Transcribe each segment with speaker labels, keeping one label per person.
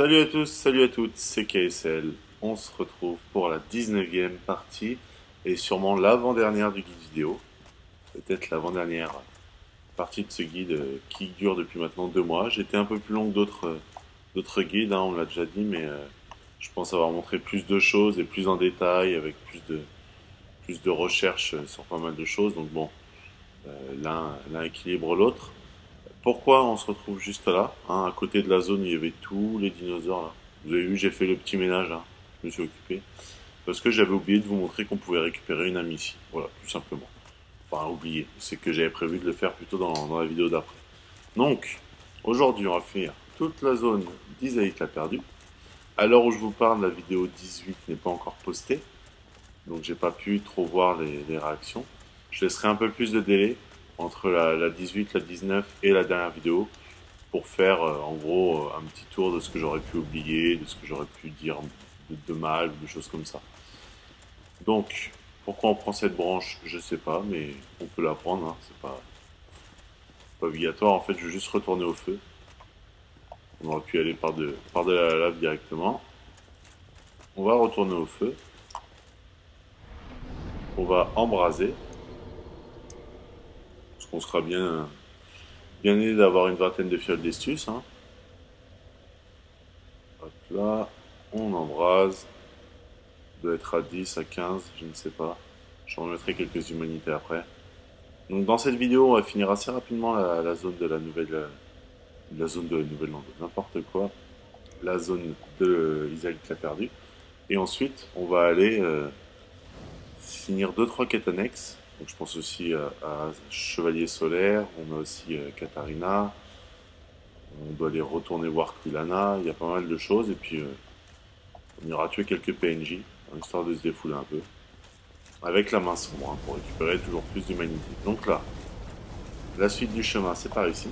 Speaker 1: Salut à tous, salut à toutes, c'est KSL. On se retrouve pour la 19e partie et sûrement l'avant-dernière du guide vidéo. Peut-être l'avant-dernière partie de ce guide qui dure depuis maintenant 2 mois. J'étais un peu plus long que d'autres guides, hein, on l'a déjà dit, mais je pense avoir montré plus de choses et plus en détail avec plus de recherches sur pas mal de choses. Donc bon, l'un équilibre l'autre. Pourquoi on se retrouve juste là, hein, à côté de la zone où il y avait tous les dinosaures là. Vous avez vu, j'ai fait le petit ménage, hein. Je me suis occupé. Parce que j'avais oublié de vous montrer qu'on pouvait récupérer une âme ici. Voilà, tout simplement. Enfin, oublié. C'est que j'avais prévu de le faire plutôt dans la vidéo d'après. Donc, aujourd'hui, on va finir toute la zone d'Isaïk l'a perdu. À l'heure où je vous parle, la vidéo 18 n'est pas encore postée. Donc, j'ai pas pu trop voir les réactions. Je laisserai un peu plus de délai entre la 18, la 19 et la dernière vidéo pour faire en gros un petit tour de ce que j'aurais pu oublier, de ce que j'aurais pu dire de mal, ou de choses comme ça. Donc, pourquoi on prend cette branche, je sais pas, mais on peut la prendre, hein, c'est pas obligatoire. En fait, je vais juste retourner au feu. On aurait pu aller par de la lave directement. On va retourner au feu. On va embraser. Parce qu'on sera bien aidé d'avoir une vingtaine de fioles d'estus. Hein. Hop là, on embrase. Doit être à 10, à 15, je ne sais pas. Je remettrai quelques humanités après. Donc dans cette vidéo, on va finir assez rapidement la zone de la zone de la Nouvelle-Lande, n'importe quoi. La zone de Isaac l'a perdu. Et ensuite, on va aller finir deux trois quêtes annexes. Donc je pense aussi à Chevalier Solaire, on a aussi Katharina. On doit aller retourner voir Kulana, il y a pas mal de choses. Et puis on ira tuer quelques PNJ, histoire de se défouler un peu. Avec la main sombre, hein, pour récupérer toujours plus d'humanité. Donc là, la suite du chemin, c'est par ici.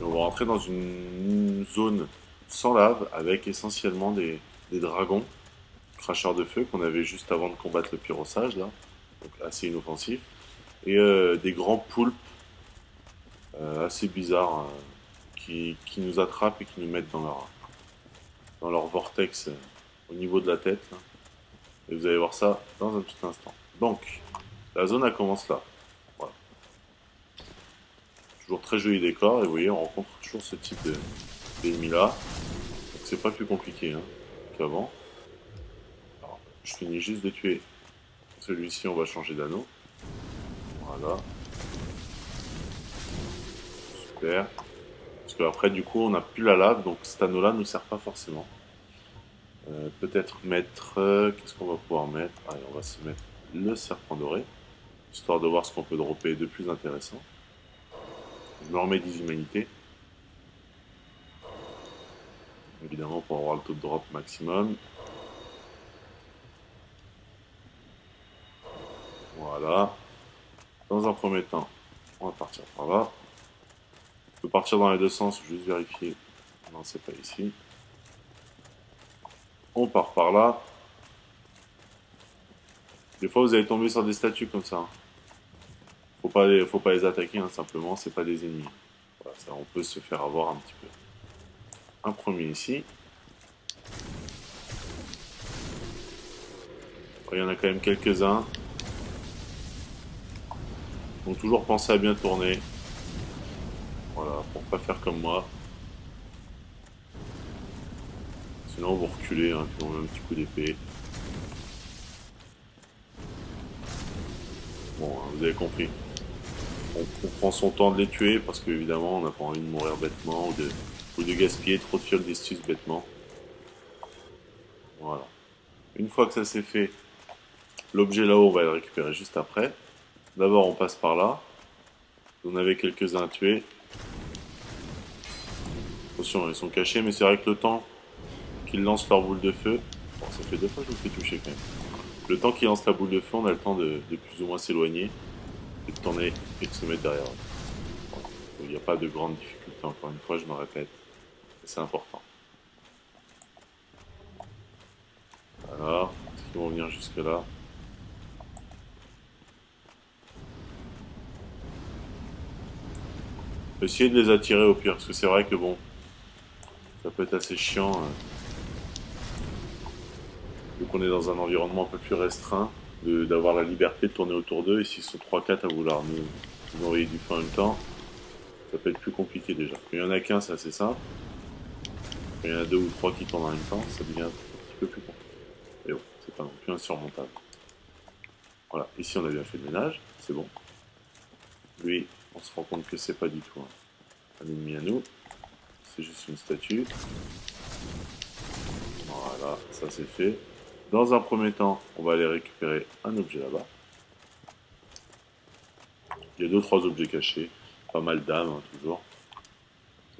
Speaker 1: Et on va rentrer dans une zone sans lave, avec essentiellement des dragons, cracheurs de feu, qu'on avait juste avant de combattre le pyrossage, là. Donc assez inoffensif. Et des grands poulpes, assez bizarres, qui nous attrapent et qui nous mettent dans leur vortex au niveau de la tête, là. Et vous allez voir ça dans un petit instant. Donc, la zone, elle commence là. Voilà. Toujours très joli décor, et vous voyez, on rencontre toujours ce type d'ennemis là. Donc c'est pas plus compliqué hein, qu'avant. Alors, je finis juste de tuer celui-ci, on va changer d'anneau. Voilà. Super. Parce qu'après, du coup, on n'a plus la lave, donc cet anneau là ne nous sert pas forcément. Peut-être mettre... qu'est-ce qu'on va pouvoir mettre? Allez, on va se mettre le serpent doré, histoire de voir ce qu'on peut dropper de plus intéressant. Je me remets des humanités. Évidemment pour avoir le taux de drop maximum. Voilà. Dans un premier temps, on va partir par là. On peut partir dans les deux sens, juste vérifier. Non, c'est pas ici. On part par là. Des fois, vous allez tomber sur des statues comme ça. Faut pas les attaquer, hein, simplement, c'est pas des ennemis. Voilà, ça, on peut se faire avoir un petit peu. Un premier ici. Il y en a quand même quelques-uns. Donc toujours penser à bien tourner. Voilà, pour pas faire comme moi. Sinon vous reculez, hein, puis on met un petit coup d'épée. Bon, hein, vous avez compris. On prend son temps de les tuer parce qu'évidemment on n'a pas envie de mourir bêtement ou de gaspiller trop de fioles d'estus bêtement. Voilà. Une fois que ça c'est fait, l'objet là-haut on va le récupérer juste après. D'abord on passe par là. On avait quelques-uns à tuer. Attention, ils sont cachés, mais c'est vrai que le temps qu'ils lancent leur boule de feu, bon, ça fait 2 fois que je me fais toucher quand même. Le temps qu'ils lancent la boule de feu, on a le temps de plus ou moins s'éloigner, et de tourner et de se mettre derrière. Bon, il n'y a pas de grande difficulté, encore une fois, je me répète. C'est important. Alors, est-ce qu'ils vont venir jusque là? Essayez de les attirer au pire, parce que c'est vrai que bon, Ça peut être assez chiant, vu qu'on est dans un environnement un peu plus restreint, d'avoir la liberté de tourner autour d'eux, et s'ils sont 3-4 à vouloir nous envoyer du feu en même temps, ça peut être plus compliqué déjà. Quand il y en a qu'un, c'est assez simple. Quand il y en a 2 ou 3 qui tournent en même temps, ça devient un petit peu plus compliqué. Mais bon, c'est pas non plus insurmontable. Voilà, ici on a bien fait le ménage, c'est bon. Lui, on se rend compte que c'est pas du tout un ennemi à nous, c'est juste une statue. Voilà, ça c'est fait. Dans un premier temps, on va aller récupérer un objet là-bas. Il y a 2-3 objets cachés, pas mal d'âmes hein, toujours.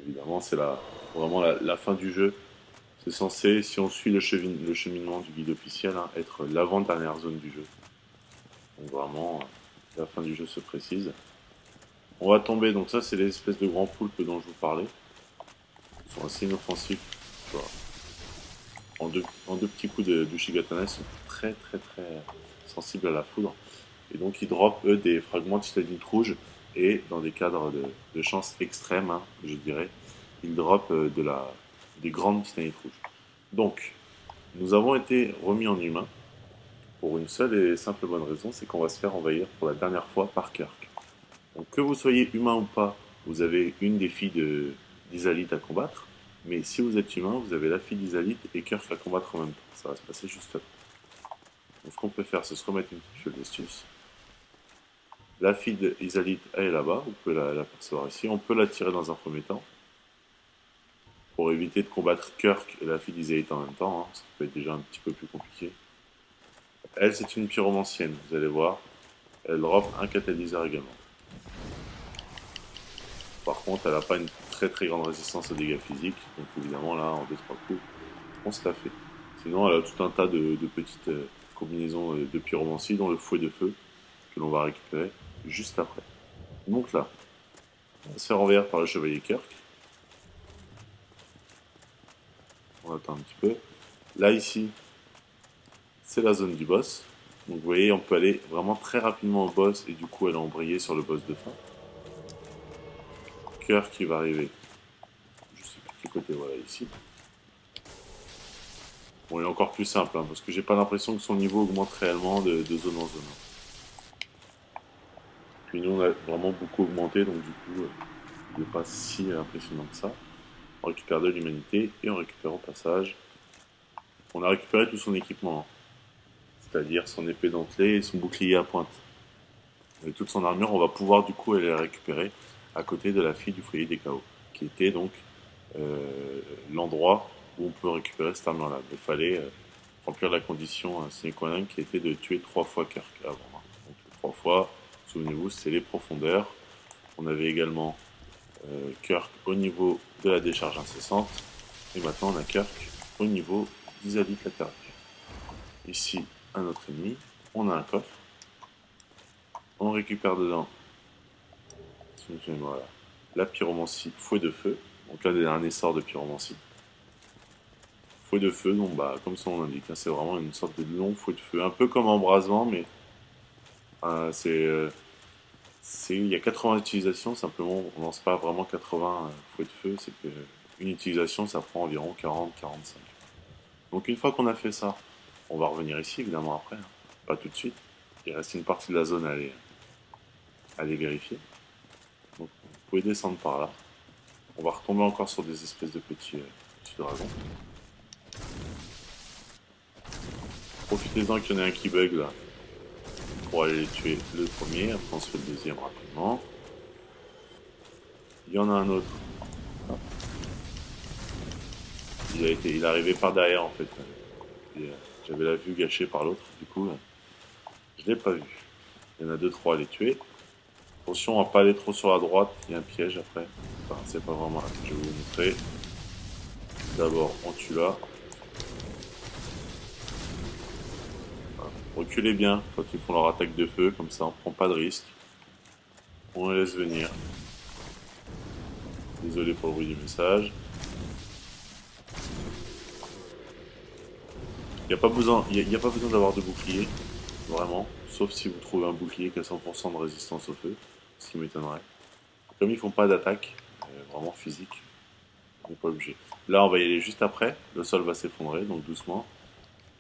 Speaker 1: Évidemment, c'est vraiment la fin du jeu. C'est censé, si on suit le cheminement du guide officiel, hein, être l'avant-dernière zone du jeu. Donc vraiment, la fin du jeu se précise. On va tomber, donc ça c'est les espèces de grands poulpes dont je vous parlais. Ils sont assez inoffensifs. Voilà. En deux petits coups de Shigatana, ils sont très sensibles à la foudre. Et donc ils dropent eux des fragments de titanite rouge et dans des cadres de chance extrême, hein, je dirais, ils dropent des grandes titanites rouges. Donc, nous avons été remis en humain pour une seule et simple bonne raison, c'est qu'on va se faire envahir pour la dernière fois par Kirk. Donc que vous soyez humain ou pas, vous avez une des filles d'Isalit à combattre, mais si vous êtes humain, vous avez la fille d'Isalit et Kirk à combattre en même temps. Ça va se passer juste là. Donc ce qu'on peut faire, c'est se remettre une petite fiole d'astuce. La fille d'Isalit, elle est là-bas, vous pouvez la percevoir ici. On peut la tirer dans un premier temps, pour éviter de combattre Kirk et la fille d'Isalit en même temps, hein. Ça peut être déjà un petit peu plus compliqué. Elle, c'est une pyromancienne, vous allez voir. Elle drop un catalyseur également. Par contre, elle n'a pas une très grande résistance aux dégâts physiques, donc évidemment là, en 2-3 coups, on se la fait. Sinon, elle a tout un tas de petites combinaisons de pyromancie, dont le fouet de feu, que l'on va récupérer juste après. Donc là, on va se faire envers par le chevalier Kirk. On attend un petit peu. Là, ici, c'est la zone du boss. Donc vous voyez, on peut aller vraiment très rapidement au boss et du coup, elle a embrayé sur le boss de fin. Kirk qui va arriver. Je sais plus de quel côté, voilà, ici. Bon, il est encore plus simple, hein, parce que j'ai pas l'impression que son niveau augmente réellement de zone en zone. Puis nous, on a vraiment beaucoup augmenté, donc du coup, il n'est pas si impressionnant que ça. On récupère de l'humanité et on récupère au passage. On a récupéré tout son équipement, hein, c'est-à-dire son épée dentelée et son bouclier à pointe. Et toute son armure, on va pouvoir du coup aller la récupérer à côté de la fille du foyer des chaos, qui était donc l'endroit où on peut récupérer cette armure-là. Il fallait remplir la condition sine qua non qui était de tuer 3 fois Kirk avant. Hein. Donc 3 fois, souvenez-vous, c'est les profondeurs. On avait également Kirk au niveau de la décharge incessante. Et maintenant on a Kirk au niveau d'Isalit la perdue. Ici, un autre ennemi. On a un coffre. On récupère dedans, voilà, la pyromancie fouet de feu. Donc là, un essor de pyromancie. Fouet de feu, donc bah, comme son nom l'indique, hein, c'est vraiment une sorte de long fouet de feu. Un peu comme embrasement, mais il y a 80 utilisations, simplement on lance pas vraiment 80 fouets de feu, c'est que une utilisation ça prend environ 40-45. Donc une fois qu'on a fait ça, on va revenir ici évidemment après, hein. Pas tout de suite. Il reste une partie de la zone à aller vérifier. Donc vous pouvez descendre par là. On va retomber encore sur des espèces de petits dragons. Profitez-en qu'il y en ait un qui bug là, pour aller les tuer le premier, après on se fait le deuxième rapidement. Il y en a un autre. Il est arrivé par derrière en fait. J'avais la vue gâchée par l'autre, du coup je l'ai pas vu. Il y en a 2-3 à les tuer. Attention à pas aller trop sur la droite, il y a un piège après. Enfin, c'est pas vraiment là, je vais vous montrer. D'abord on tue là. Voilà. Reculez bien quand ils font leur attaque de feu, comme ça on prend pas de risque. On les laisse venir. Désolé pour le bruit du message. Il n'y a pas besoin d'avoir de bouclier, vraiment, sauf si vous trouvez un bouclier qui a 100% de résistance au feu, ce qui m'étonnerait. Comme ils font pas d'attaque, vraiment physique, On n'est pas obligé. Là, on va y aller juste après. Le sol va s'effondrer, donc doucement.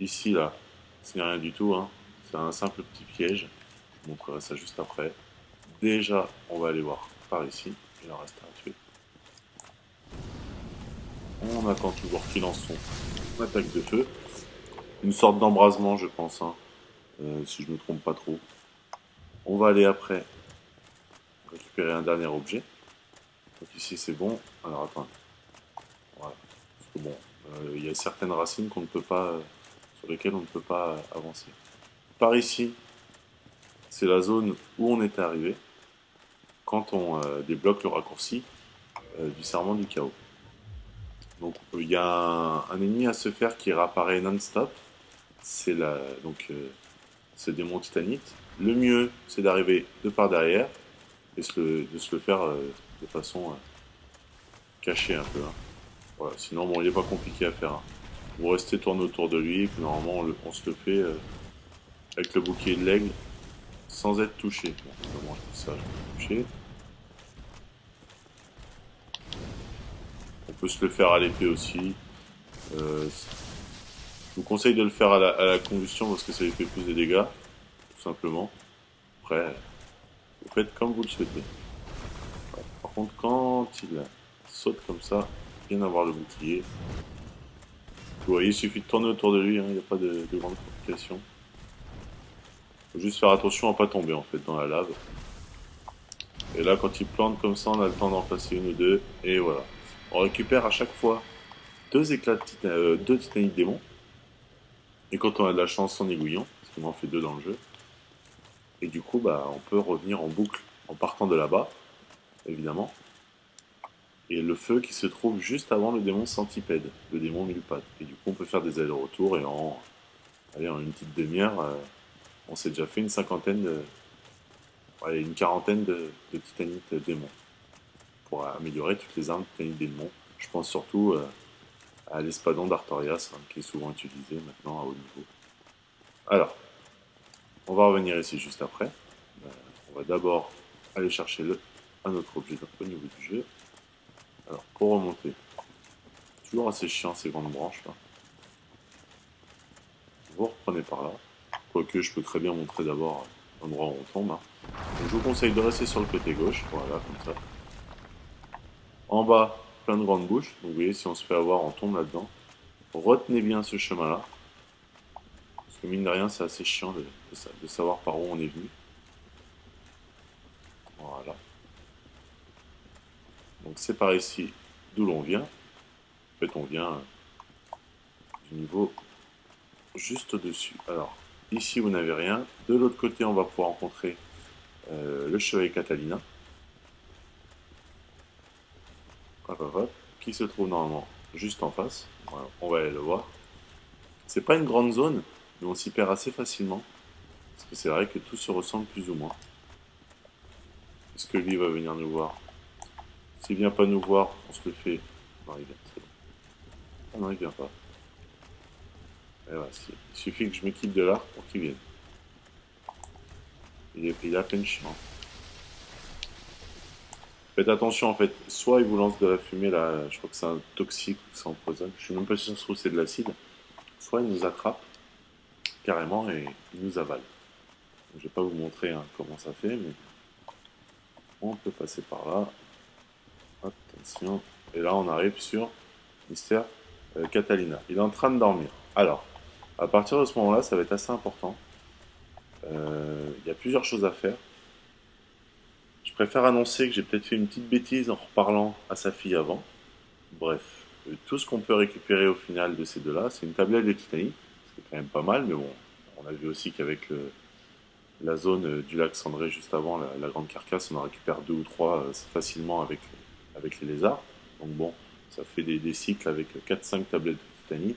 Speaker 1: Ici, là, ce n'est rien du tout, hein. C'est un simple petit piège. Je vous montrerai ça juste après. Déjà, on va aller voir par ici. Il en reste à tuer. On attend toujours qu'il lance son attaque de feu. Une sorte d'embrasement, je pense, hein, si je ne me trompe pas trop. On va aller après récupérer un dernier objet. Donc ici, c'est bon. Alors, attends. Voilà. Parce que bon, il y a certaines racines qu'on ne peut pas, sur lesquelles on ne peut pas avancer. Par ici, c'est la zone où on était arrivé quand on débloque le raccourci du serment du chaos. Donc il y a un ennemi à se faire qui réapparaît non-stop. C'est ce démon titanite. Le mieux, c'est d'arriver de par derrière et de se le faire de façon cachée un peu, hein. Voilà. Sinon, bon, il n'est pas compliqué à faire, hein. Vous restez tourné autour de lui, et puis normalement, on se le fait avec le bouclier de l'aigle sans être touché. Bon, évidemment, je dis ça, je suis touché. On peut se le faire à l'épée aussi. Je vous conseille de le faire à la combustion parce que ça lui fait plus de dégâts, tout simplement. Après, vous faites comme vous le souhaitez. Ouais. Par contre, quand il saute comme ça, bien avoir le bouclier. Vous voyez, il suffit de tourner autour de lui, hein, il n'y a pas de grande complication. Il faut juste faire attention à ne pas tomber en fait dans la lave. Et là, quand il plante comme ça, on a le temps d'en passer une ou deux. Et voilà. On récupère à chaque fois deux titanites démons. Et quand on a de la chance, en aiguillon, parce qu'on en fait deux dans le jeu. Et du coup, bah, on peut revenir en boucle en partant de là-bas, évidemment. Et le feu qui se trouve juste avant le démon centipède, le démon mille pattes. Et du coup, on peut faire des allers-retours et allez, en une petite demi-heure, on s'est déjà fait une quarantaine de titanites démons pour améliorer toutes les armes titanites démons. Je pense surtout à l'espadon d'Artorias, hein, qui est souvent utilisé maintenant à haut niveau. Alors, on va revenir ici juste après. On va d'abord aller chercher un autre objet au niveau du jeu. Alors, pour remonter, toujours assez chiant ces grandes branches là. Vous reprenez par là. Quoique je peux très bien montrer d'abord l'endroit où on tombe, hein. Donc, je vous conseille de rester sur le côté gauche, voilà, comme ça. En bas, plein de grandes bouches. Donc vous voyez, si on se fait avoir, on tombe là-dedans. Retenez bien ce chemin-là. Parce que mine de rien, c'est assez chiant de savoir par où on est venu. Voilà. Donc c'est par ici d'où l'on vient. En fait, on vient du niveau juste au-dessus. Alors, ici, vous n'avez rien. De l'autre côté, on va pouvoir rencontrer le chevalier Catalina. Hop, hop, hop, qui se trouve normalement juste en face. Voilà, on va aller le voir. C'est pas une grande zone, mais on s'y perd assez facilement. Parce que c'est vrai que tout se ressemble plus ou moins. Est-ce que lui va venir nous voir? S'il vient pas nous voir, on se le fait. Non, il vient, c'est bon. Ah non, il vient pas. Et voilà, il suffit que je m'équipe de l'arc pour qu'il vienne. Il est à peine chiant. Faites attention en fait, soit il vous lance de la fumée là, je crois que c'est un toxique ou que c'est empoisonne, je suis même pas sûr que c'est de l'acide, soit il nous attrape carrément et il nous avale. Donc, je vais pas vous montrer hein, comment ça fait, mais on peut passer par là. Attention. Et là on arrive sur Mystère Catalina. Il est en train de dormir. Alors, à partir de ce moment-là, ça va être assez important. Il y a plusieurs choses à faire. Je préfère annoncer que j'ai peut-être fait une petite bêtise en reparlant à sa fille avant. Bref, tout ce qu'on peut récupérer au final de ces deux-là, c'est une tablette de Titanic. C'est quand même pas mal, mais bon, on a vu aussi qu'avec la zone du lac Cendré juste avant, la grande carcasse, on en récupère deux ou trois facilement avec les lézards. Donc bon, ça fait des cycles avec 4-5 tablettes de Titanic.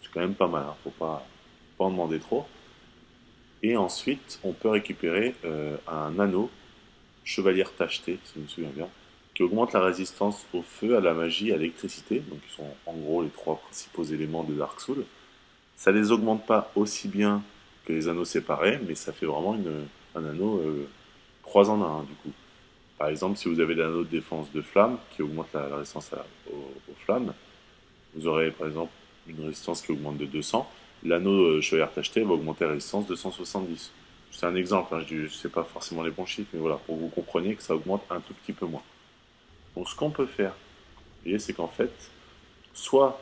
Speaker 1: C'est quand même pas mal, hein, faut pas en demander trop. Et ensuite, on peut récupérer un anneau chevalière tachetée, si je me souviens bien, qui augmente la résistance au feu, à la magie, à l'électricité, donc qui sont en gros les trois principaux éléments de Dark Souls. Ça les augmente pas aussi bien que les anneaux séparés, mais ça fait vraiment un anneau 3 en 1 du coup. Par exemple, si vous avez l'anneau de défense de flamme qui augmente la résistance aux flammes, vous aurez par exemple une résistance qui augmente de 200. L'anneau chevalier tacheté va augmenter la résistance de 170. C'est un exemple, hein, je ne sais pas forcément les bons chiffres, mais voilà, pour que vous compreniez que ça augmente un tout petit peu moins. Donc ce qu'on peut faire, vous voyez, c'est qu'en fait, soit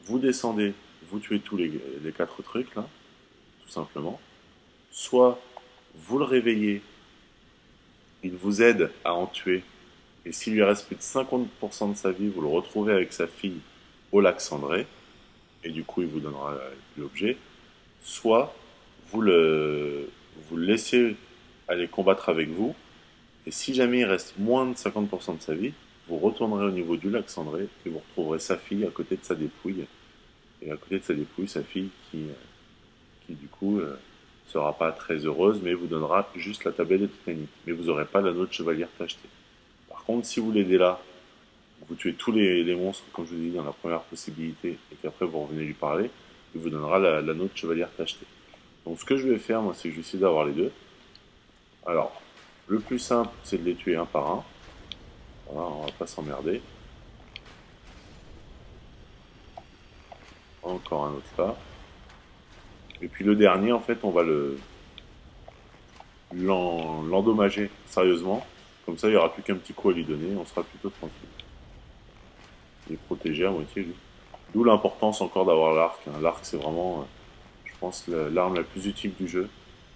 Speaker 1: vous descendez, vous tuez tous les 4 trucs là, tout simplement, soit vous le réveillez, il vous aide à en tuer, et s'il lui reste plus de 50% de sa vie, vous le retrouvez avec sa fille au lac Cendré, et du coup il vous donnera l'objet, soit vous le laissez aller combattre avec vous, et si jamais il reste moins de 50% de sa vie, vous retournerez au niveau du lac Cendré, et vous retrouverez sa fille à côté de sa dépouille, et à côté de sa dépouille, sa fille qui du coup sera pas très heureuse, mais vous donnera juste la tablette de Titanic. Mais vous n'aurez pas l'anneau de chevalier tacheté. Par contre, si vous l'aidez là, vous tuez tous les monstres, comme je vous ai dit, dans la première possibilité, et qu'après vous revenez lui parler, il vous donnera l'anneau de chevalier tacheté. Donc ce que je vais faire, moi, c'est que je vais essayer d'avoir les deux. Alors, le plus simple, c'est de les tuer un par un. Voilà, on va pas s'emmerder. Encore un autre là. Et puis le dernier, en fait, on va l'endommager sérieusement. Comme ça, il n'y aura plus qu'un petit coup à lui donner, on sera plutôt tranquille. Il est protégé à moitié, lui. D'où l'importance encore d'avoir l'arc. Hein. L'arc, c'est vraiment, je pense, l'arme la plus utile du jeu.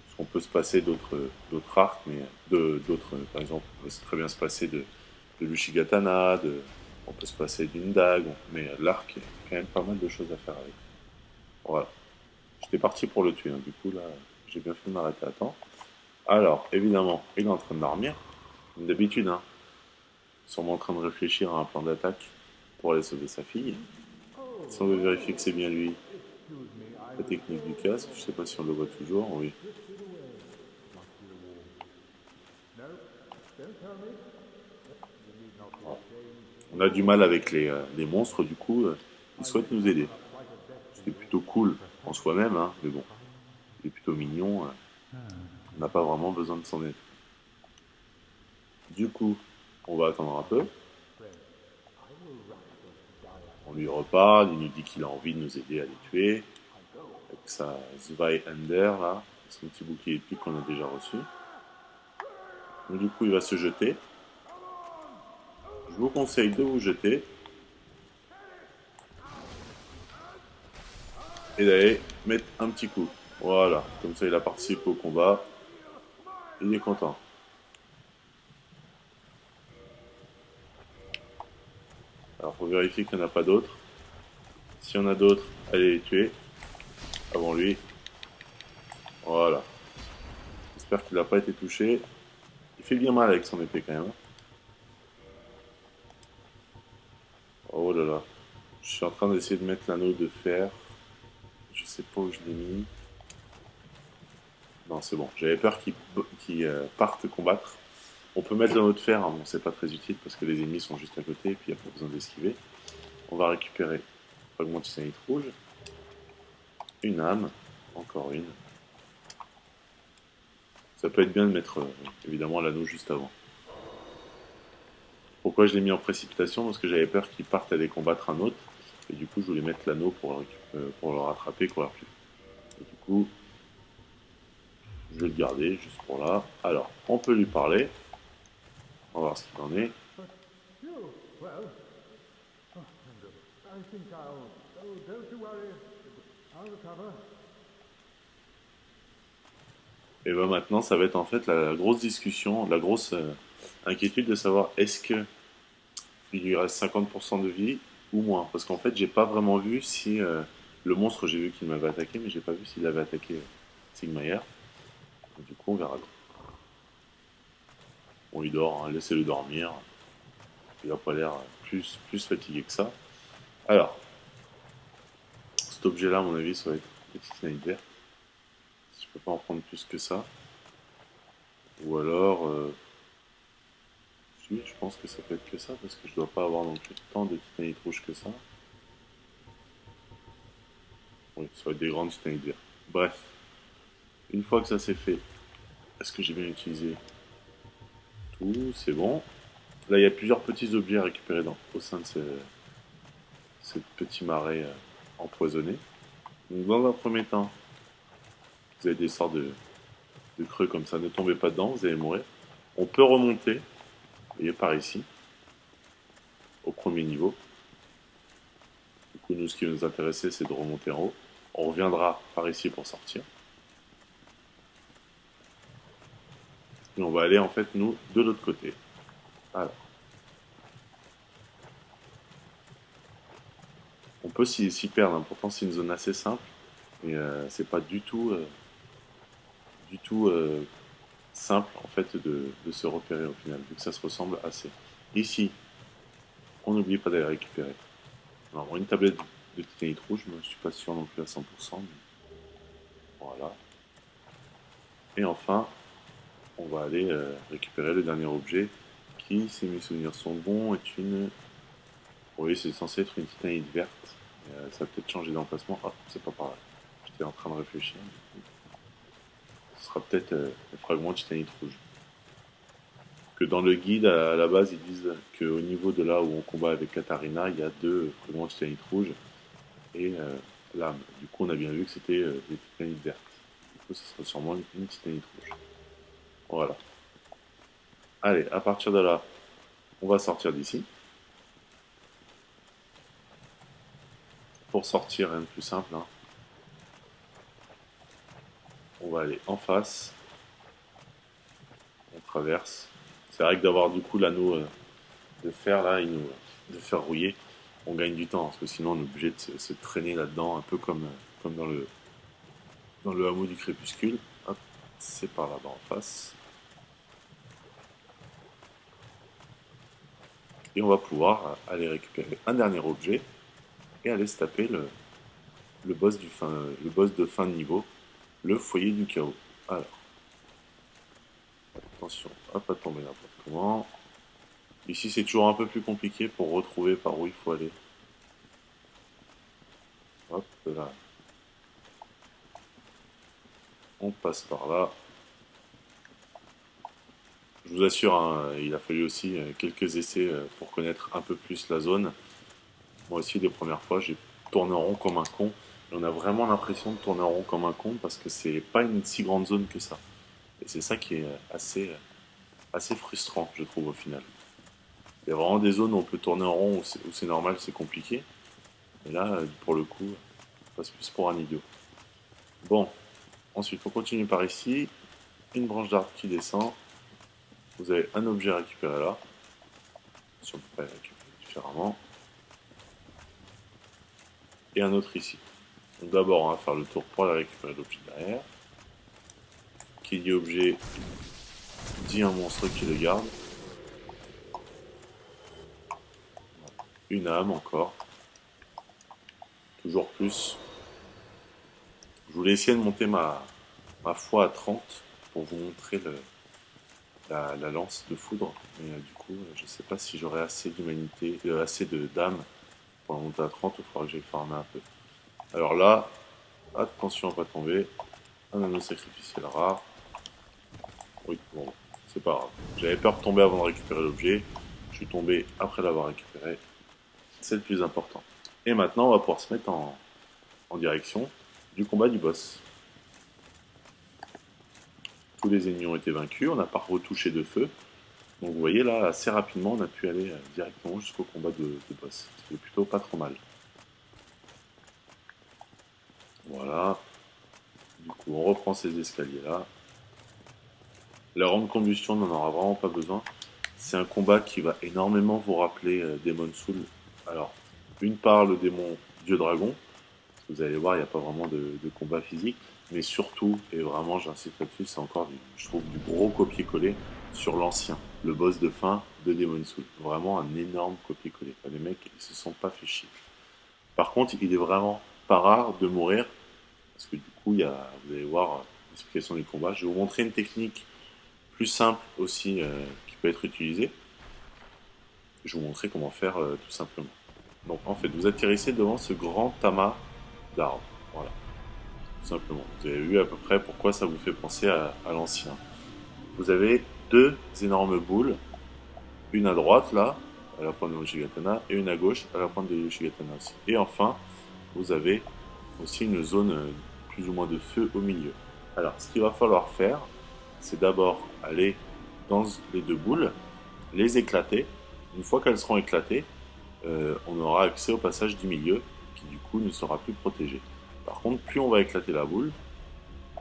Speaker 1: Parce qu'on peut se passer d'autres arcs, mais d'autres, par exemple, on peut très bien se passer de l'Ushigatana, on peut se passer d'une dague, mais l'arc, il y a quand même pas mal de choses à faire avec. Voilà. J'étais parti pour le tuer, hein. Du coup, là, j'ai bien fait de m'arrêter à temps. Alors, évidemment, il est en train de dormir, comme d'habitude, hein. Sûrement en train de réfléchir à un plan d'attaque pour aller sauver sa fille. Si on veut vérifier que c'est bien lui, la technique du casque, je sais pas si on le voit toujours, oui. On a du mal avec les monstres, du coup, ils souhaitent nous aider. C'est plutôt cool en soi-même, hein, mais bon, il est plutôt mignon, on n'a pas vraiment besoin de son aide. Du coup, on va attendre un peu. On lui reparle, il nous dit qu'il a envie de nous aider à les tuer. Avec sa Zweihander, là, son petit bouclier épique qu'on a déjà reçu. Donc, du coup, il va se jeter. Je vous conseille de vous jeter. Et d'aller mettre un petit coup. Voilà, comme ça il a participé au combat. Il est content. Alors, faut vérifier qu'il n'y en a pas d'autres. S'il y en a d'autres, allez les tuer. Avant lui. Voilà. J'espère qu'il n'a pas été touché. Il fait bien mal avec son épée quand même. Oh là là. Je suis en train d'essayer de mettre l'anneau de fer. Je sais pas où je l'ai mis. Non, c'est bon. J'avais peur qu'il parte combattre. On peut mettre l'anneau de fer, hein. Bon, c'est pas très utile parce que les ennemis sont juste à côté et puis il n'y a pas besoin d'esquiver. On va récupérer fragment de titanite rouge. Une âme. Encore une. Ça peut être bien de mettre évidemment l'anneau juste avant. Pourquoi je l'ai mis en précipitation? Parce que j'avais peur qu'il parte aller combattre un autre. Et du coup, je voulais mettre l'anneau pour le rattraper, courir plus. Et du coup, je vais le garder juste pour là. Alors, on peut lui parler. On va voir ce qu'il en est. Et ben maintenant, ça va être en fait la grosse discussion, la grosse inquiétude de savoir est-ce que il lui reste 50% de vie ou moins. Parce qu'en fait, j'ai pas vraiment vu si le monstre, j'ai vu qu'il m'avait attaqué, mais j'ai pas vu s'il avait attaqué Sigmaer. Du coup, on verra. Bon, il dort, hein, laissez-le dormir. Il n'a pas l'air plus fatigué que ça. Alors, cet objet-là, à mon avis, ça va être le titanite vert. Je peux pas en prendre plus que ça. Ou alors, si, je pense que ça peut être que ça, parce que je dois pas avoir non plus tant de titanite rouge que ça. Oui, ça va être des grandes titanites verts. Bref, une fois que ça c'est fait, est-ce que j'ai bien utilisé coup, c'est bon. Là, il y a plusieurs petits objets à récupérer au sein de ce petit marais empoisonné. Donc, dans un premier temps, vous avez des sortes de creux comme ça. Ne tombez pas dedans, vous allez mourir. On peut remonter, vous voyez, par ici, au premier niveau. Du coup, nous, ce qui nous intéressait, c'est de remonter en haut. On reviendra par ici pour sortir. Et on va aller, en fait, nous, de l'autre côté. Voilà. On peut s'y perdre, hein. Pourtant c'est une zone assez simple, mais c'est pas du tout simple en fait de se repérer au final, vu que ça se ressemble assez. Ici, on n'oublie pas d'aller récupérer. Alors une tablette de titanite rouge, je ne suis pas sûr non plus à 100%, mais voilà. Et enfin, on va aller récupérer le dernier objet qui, si mes souvenirs sont bons, est une... Oui, c'est censé être une titanite verte. Ça va peut-être changer d'emplacement. Ah, c'est pas par là. J'étais en train de réfléchir. Ce sera peut-être le fragment titanite rouge. Que dans le guide, à la base, ils disent qu'au niveau de là où on combat avec Katarina, il y a 2 fragments titanite rouge et l'âme. Du coup, on a bien vu que c'était des titanites vertes. Du coup, ce sera sûrement une titanite rouge. Voilà. Allez, à partir de là, on va sortir d'ici. Pour sortir, rien de plus simple, hein. On va aller en face. On traverse. C'est vrai que d'avoir du coup l'anneau de fer là, de fer rouillé, on gagne du temps parce que sinon on est obligé de se traîner là-dedans, un peu comme dans le hameau du crépuscule. Hop, c'est par là-bas en face. Et on va pouvoir aller récupérer un dernier objet et aller se taper le boss le boss de fin de niveau, le foyer du chaos. Alors, attention à pas tomber n'importe comment. Ici c'est toujours un peu plus compliqué pour retrouver par où il faut aller. Hop là. On passe par là. Je vous assure, hein, il a fallu aussi quelques essais pour connaître un peu plus la zone. Moi aussi, les premières fois, j'ai tourné en rond comme un con. Et on a vraiment l'impression de tourner en rond comme un con parce que c'est pas une si grande zone que ça. Et c'est ça qui est assez frustrant, je trouve, au final. Il y a vraiment des zones où on peut tourner en rond, où c'est normal, c'est compliqué. Et là, pour le coup, on passe plus pour un idiot. Bon, ensuite, on continue par ici. Une branche d'arbre qui descend. Vous avez un objet à récupérer là. Si on peut pas le récupérer différemment. Et un autre ici. Donc d'abord, on va faire le tour pour aller récupérer l'objet derrière. Qui dit objet, dit un monstre qui le garde. Une âme encore. Toujours plus. Je voulais essayer de monter ma foi à 30 pour vous montrer la lance de foudre. Mais du coup, je sais pas si j'aurai assez d'humanité, assez d'âme pour la monter à 30, il faudra que j'aille farmer un peu. Alors là, attention à pas tomber. Un anneau sacrificiel rare. Oui, bon, c'est pas grave. J'avais peur de tomber avant de récupérer l'objet. Je suis tombé après l'avoir récupéré. C'est le plus important. Et maintenant, on va pouvoir se mettre en direction du combat du boss. Tous les ennemis ont été vaincus. On n'a pas retouché de feu. Donc vous voyez là, assez rapidement, on a pu aller directement jusqu'au combat de boss. Ce qui est plutôt pas trop mal. Voilà. Du coup, on reprend ces escaliers-là. La ronde combustion, on n'en aura vraiment pas besoin. C'est un combat qui va énormément vous rappeler Demon Soul. Alors, d'une part, le démon Dieu Dragon. Vous allez voir, il n'y a pas vraiment de combat physique. Mais surtout, et vraiment j'insiste là-dessus, c'est encore, je trouve, du gros copier-coller sur l'ancien, le boss de fin de Demon Soul. Vraiment un énorme copier-coller. Les mecs, ils se sont pas fait chier. Par contre, il est vraiment pas rare de mourir. Parce que du coup, vous allez voir l'explication du combat. Je vais vous montrer une technique plus simple aussi qui peut être utilisée. Je vais vous montrer comment faire tout simplement. Donc en fait, vous atterrissez devant ce grand amas d'arbres. Voilà, tout simplement. Vous avez vu à peu près pourquoi ça vous fait penser à l'ancien. Vous avez deux énormes boules, une à droite là, à la pointe de Yoshigatana, et une à gauche à la pointe de Yoshigatana aussi. Et enfin, vous avez aussi une zone plus ou moins de feu au milieu. Alors, ce qu'il va falloir faire, c'est d'abord aller dans les deux boules, les éclater. Une fois qu'elles seront éclatées, on aura accès au passage du milieu, qui du coup ne sera plus protégé. Par contre, plus on va éclater la boule,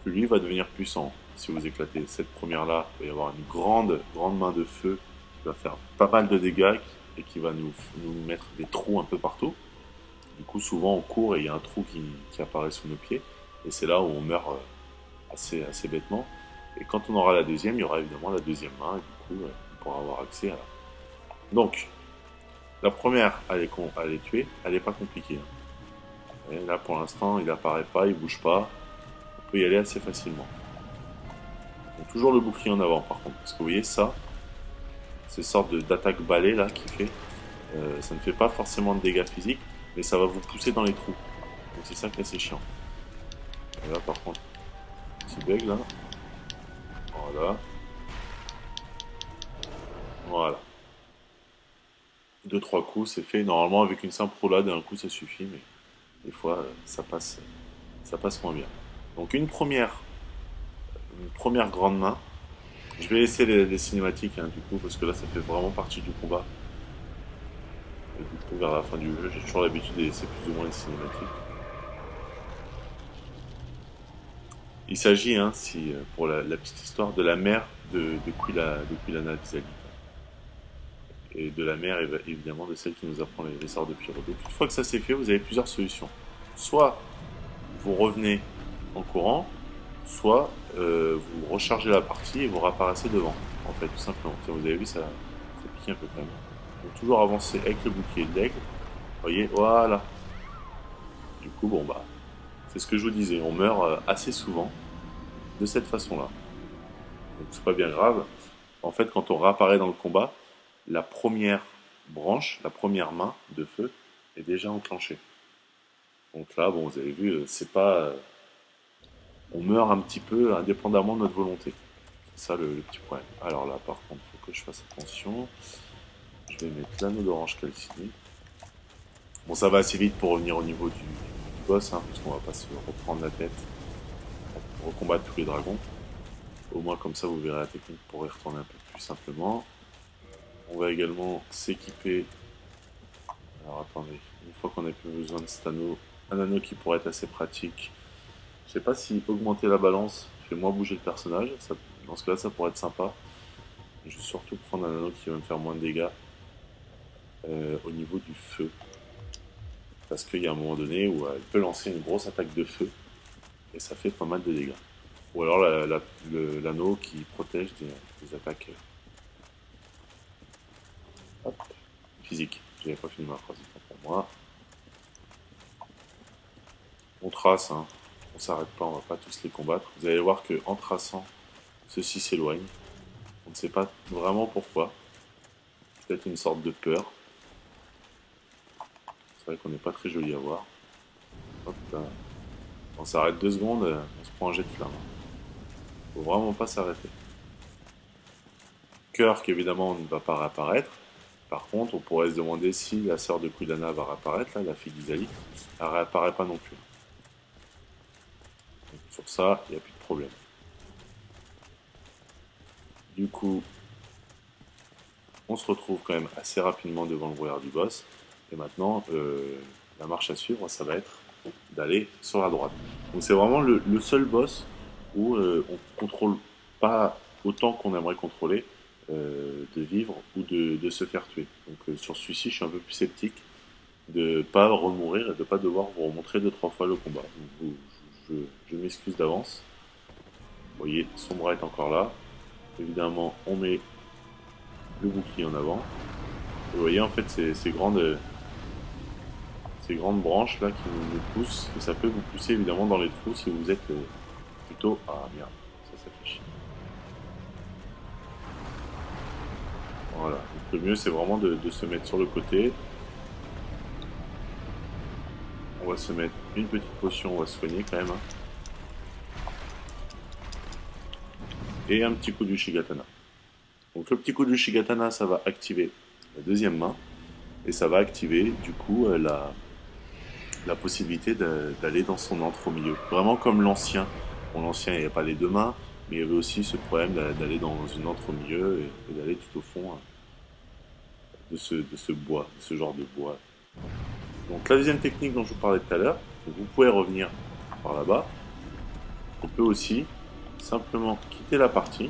Speaker 1: plus lui va devenir puissant. Si vous éclatez cette première-là, il va y avoir une grande main de feu qui va faire pas mal de dégâts et qui va nous mettre des trous un peu partout. Du coup, souvent on court et il y a un trou qui apparaît sous nos pieds. Et c'est là où on meurt assez bêtement. Et quand on aura la deuxième, il y aura évidemment la deuxième main. Et du coup, on pourra avoir accès à la... Donc, la première, à les tuer, elle n'est pas compliquée. Et là, pour l'instant, il apparaît pas, il bouge pas. On peut y aller assez facilement. Donc, toujours le bouclier en avant, par contre. Parce que vous voyez, ça, ces sortes d'attaque balai là qui fait, ça ne fait pas forcément de dégâts physiques, mais ça va vous pousser dans les trous. Donc c'est ça qui est assez chiant. Et là, par contre, petit bug là. Voilà. Voilà. 2-3 coups, c'est fait. Normalement, avec une simple roulade, un coup, ça suffit, mais des fois, ça passe moins bien. Donc une première grande main. Je vais laisser les cinématiques, hein, du coup, parce que là, ça fait vraiment partie du combat. Et du coup, vers la fin du jeu, j'ai toujours l'habitude de laisser plus ou moins les cinématiques. Il s'agit, hein, pour la petite histoire, de la mère de Quilana Vis-à-vis. Et de la mère, évidemment, de celle qui nous apprend les sorts de Pyro. Donc, une fois que ça c'est fait, vous avez plusieurs solutions. Soit vous revenez en courant, soit vous rechargez la partie et vous réapparaissez devant, en fait, tout simplement. Tiens, vous avez vu, ça pique un peu quand même. Donc, toujours avancer avec le bouclier de l'aigle. Vous voyez, voilà. Du coup, bon, bah, c'est ce que je vous disais, on meurt assez souvent de cette façon-là. Donc, c'est pas bien grave. En fait, quand on réapparaît dans le combat, la première branche, la première main de feu est déjà enclenchée. Donc là, bon, vous avez vu, c'est pas... on meurt un petit peu indépendamment de notre volonté. C'est ça le petit problème. Alors là, par contre, il faut que je fasse attention. Je vais mettre l'anneau d'orange calciné. Bon, ça va assez vite pour revenir au niveau du boss, hein, parce qu'on va pas se reprendre la tête pour recombattre tous les dragons. Au moins, comme ça, vous verrez la technique pour y retourner un peu plus simplement. On va également s'équiper. Alors attendez, une fois qu'on n'a plus besoin de cet anneau, un anneau qui pourrait être assez pratique. Je sais pas si augmenter la balance fait moins bouger le personnage. Dans ce cas-là, ça pourrait être sympa. Je vais surtout prendre un anneau qui va me faire moins de dégâts au niveau du feu. Parce qu'il y a un moment donné où elle peut lancer une grosse attaque de feu et ça fait pas mal de dégâts. Ou alors l'anneau qui protège des attaques physiques. J'avais pas fini ma phrase pour moi. On trace, hein. On s'arrête pas, on va pas tous les combattre. Vous allez voir que en traçant, ceux-ci s'éloignent. On ne sait pas vraiment pourquoi. Peut-être une sorte de peur. C'est vrai qu'on n'est pas très joli à voir. Hop là. On s'arrête 2 secondes, on se prend un jet de flamme. Faut vraiment pas s'arrêter. Cœur qui évidemment ne va pas réapparaître. Par contre, on pourrait se demander si la sœur de Quilana va réapparaître, là, la fille d'Isaïe. Elle réapparaît pas non plus. Donc, sur ça, il n'y a plus de problème. Du coup, on se retrouve quand même assez rapidement devant le brouillard du boss. Et maintenant, la marche à suivre, ça va être d'aller sur la droite. Donc c'est vraiment le seul boss où on contrôle pas autant qu'on aimerait contrôler de vivre ou de se faire tuer. Donc sur celui-ci, je suis un peu plus sceptique de ne pas remourir et de ne pas devoir vous remontrer 2-3 fois le combat. Donc, je m'excuse d'avance. Vous voyez, son bras est encore là. Évidemment, on met le bouclier en avant. Et vous voyez, en fait, ces grandes branches là qui nous poussent, et ça peut vous pousser évidemment dans les trous si vous êtes plutôt... Ah merde, ça fait chier. Voilà, donc le mieux c'est vraiment de se mettre sur le côté. On va se mettre une petite potion, on va se soigner quand même. Hein. Et un petit coup du Shigatana. Donc le petit coup de Shigatana, ça va activer la deuxième main. Et ça va activer du coup la possibilité d'aller dans son antre au milieu. Vraiment comme l'ancien. Bon, l'ancien, il n'y avait pas les deux mains, mais il y avait aussi ce problème d'aller dans une antre au milieu et d'aller tout au fond de ce bois, de ce genre de bois. Donc la deuxième technique dont je vous parlais tout à l'heure, vous pouvez revenir par là-bas. On peut aussi simplement quitter la partie.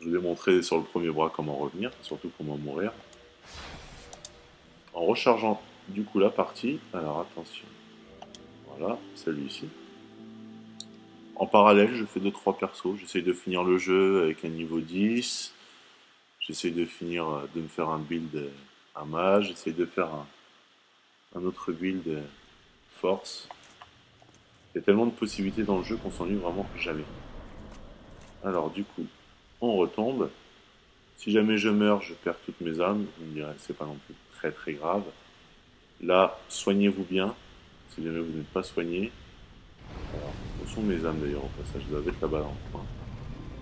Speaker 1: Je vais montrer sur le premier bras comment revenir, surtout comment mourir. En rechargeant du coup la partie. Alors attention. Voilà, celui-ci. En parallèle, je fais 2-3 persos. J'essaye de finir le jeu avec un niveau 10. J'essaye de finir, de me faire un build un mage. J'essaye de faire un autre build force. Il y a tellement de possibilités dans le jeu qu'on s'ennuie vraiment jamais. Alors du coup, on retombe. Si jamais je meurs, je perds toutes mes âmes. Vous me direz, c'est pas non plus très très grave. Là, soignez-vous bien. Si jamais vous n'êtes pas soigné. Alors, où sont mes âmes d'ailleurs au passage? Je dois être là-bas dans le coin.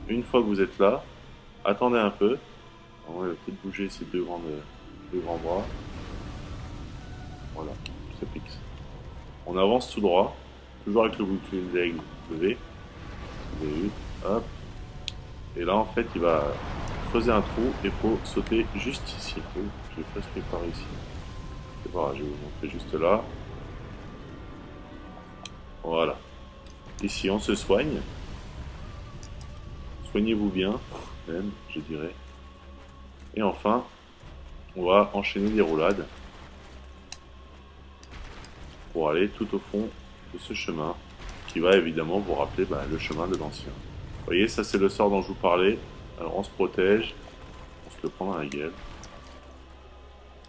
Speaker 1: Une fois que vous êtes là, attendez un peu. On va peut-être bouger ces deux grands bras. Voilà, ça fixe. On avance tout droit, toujours avec le bouclier d'aigle levé. Vous avez vu, hop. Et là, en fait, il va creuser un trou et il faut sauter juste ici. Oh, je vais presque par ici. C'est pas grave, je vais vous montrer juste là. Voilà. Ici, on se soigne. Soignez-vous bien, même, je dirais. Et enfin, on va enchaîner les roulades pour aller tout au fond de ce chemin qui va évidemment vous rappeler le chemin de l'ancien. Vous voyez, ça c'est le sort dont je vous parlais. Alors on se protège, on se le prend dans la gueule.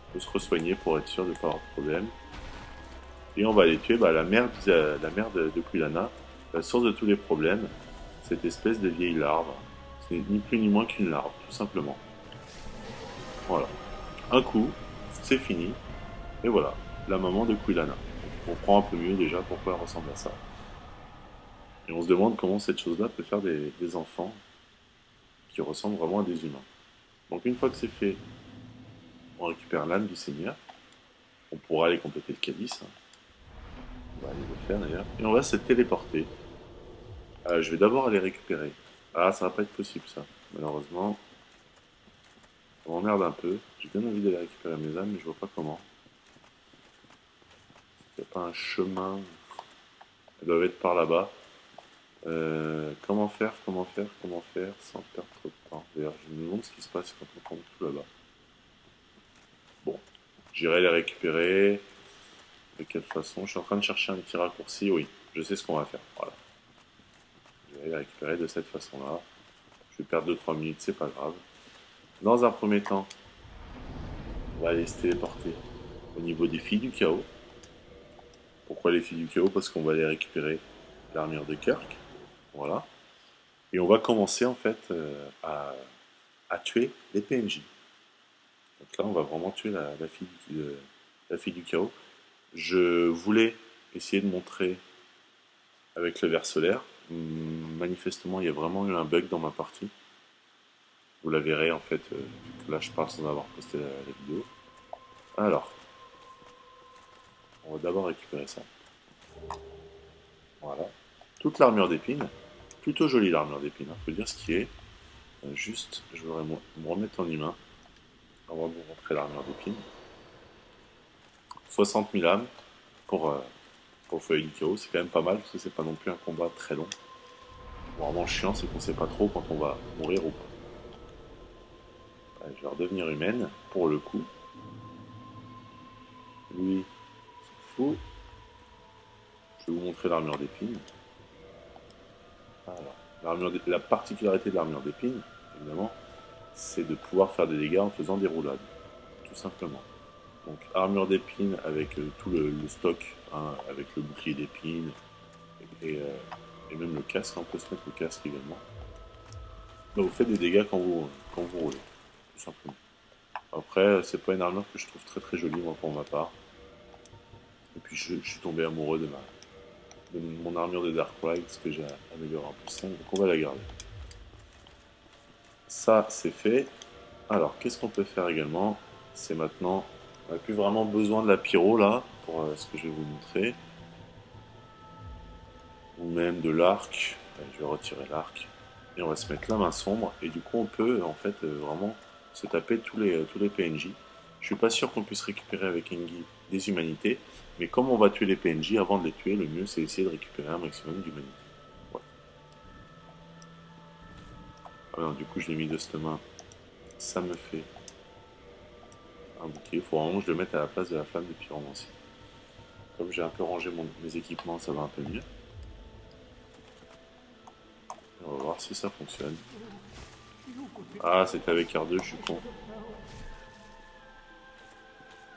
Speaker 1: On peut se re-soigner pour être sûr de ne pas avoir de problème. Et on va aller tuer la mère de Quilana, la source de tous les problèmes, cette espèce de vieille larve. C'est ni plus ni moins qu'une larve, tout simplement. Voilà. Un coup, c'est fini. Et voilà, la maman de Quilana. On comprend un peu mieux déjà pourquoi elle ressemble à ça. Et on se demande comment cette chose-là peut faire des enfants qui ressemblent vraiment à des humains. Donc une fois que c'est fait, on récupère l'âme du Seigneur. On pourra aller compléter le calice. On va aller le faire d'ailleurs. Et on va se téléporter. Je vais d'abord aller récupérer. Ah, ça va pas être possible ça, malheureusement. Ça m'emmerde un peu. J'ai bien envie d'aller récupérer mes âmes, mais je vois pas comment. Il n'y a pas un chemin. Elles doivent être par là-bas. Comment faire sans perdre trop de temps. D'ailleurs, je me demande ce qui se passe quand on tombe tout là-bas. Bon, j'irai les récupérer. De quelle façon? Je suis en train de chercher un petit raccourci. Oui, je sais ce qu'on va faire. Voilà. Je vais les récupérer de cette façon-là. Je vais perdre 2-3 minutes, c'est pas grave. Dans un premier temps, on va aller se téléporter au niveau des filles du chaos. Pourquoi les filles du chaos? Parce qu'on va aller récupérer l'armure de Kirk. Voilà. Et on va commencer en fait à tuer les PNJ. Donc là, on va vraiment tuer la fille du chaos. Je voulais essayer de montrer avec le ver solaire. Manifestement, il y a vraiment eu un bug dans ma partie. Vous la verrez en fait, là je parle sans avoir posté la vidéo. Alors, on va d'abord récupérer ça. Voilà. Toute l'armure d'épines. Plutôt jolie l'armure d'épines, faut dire ce qui est. Juste, je voudrais me remettre en humain avant de vous montrer l'armure d'épines. 60 000 âmes pour le foyer du chaos, c'est quand même pas mal parce que c'est pas non plus un combat très long. Vraiment chiant, c'est qu'on sait pas trop quand on va mourir ou pas. Allez, je vais redevenir humaine pour le coup. Lui, s'en fout. Je vais vous montrer l'armure d'épines. Alors, la particularité de l'armure d'épines, évidemment, c'est de pouvoir faire des dégâts en faisant des roulades, tout simplement. Donc armure d'épines avec tout le stock, hein, avec le bouclier d'épines et même le casque, on peut se mettre le casque également. Donc, vous faites des dégâts quand vous roulez, tout simplement. Après, c'est pas une armure que je trouve très très jolie, moi, pour ma part. Et puis je suis tombé amoureux de mon armure de Dark Ride, ce que j'ai amélioré en plus 5, donc on va la garder. Ça, c'est fait. Alors, qu'est-ce qu'on peut faire également? C'est maintenant... On n'a plus vraiment besoin de la pyro, là, pour ce que je vais vous montrer. Ou même de l'arc. Je vais retirer l'arc. Et on va se mettre la main sombre. Et du coup, on peut, en fait, vraiment se taper tous les PNJ. Je suis pas sûr qu'on puisse récupérer avec Engi des humanités. Mais comme on va tuer les PNJ, avant de les tuer, le mieux, c'est essayer de récupérer un maximum d'humanités. Ouais. Alors, du coup, je l'ai mis de cette main. Ça me fait un bouclier. Il faut vraiment que je le mette à la place de la flamme de pyromancie. Comme j'ai un peu rangé mes équipements, ça va un peu mieux. On va voir si ça fonctionne. Ah, c'était avec R2, je suis con.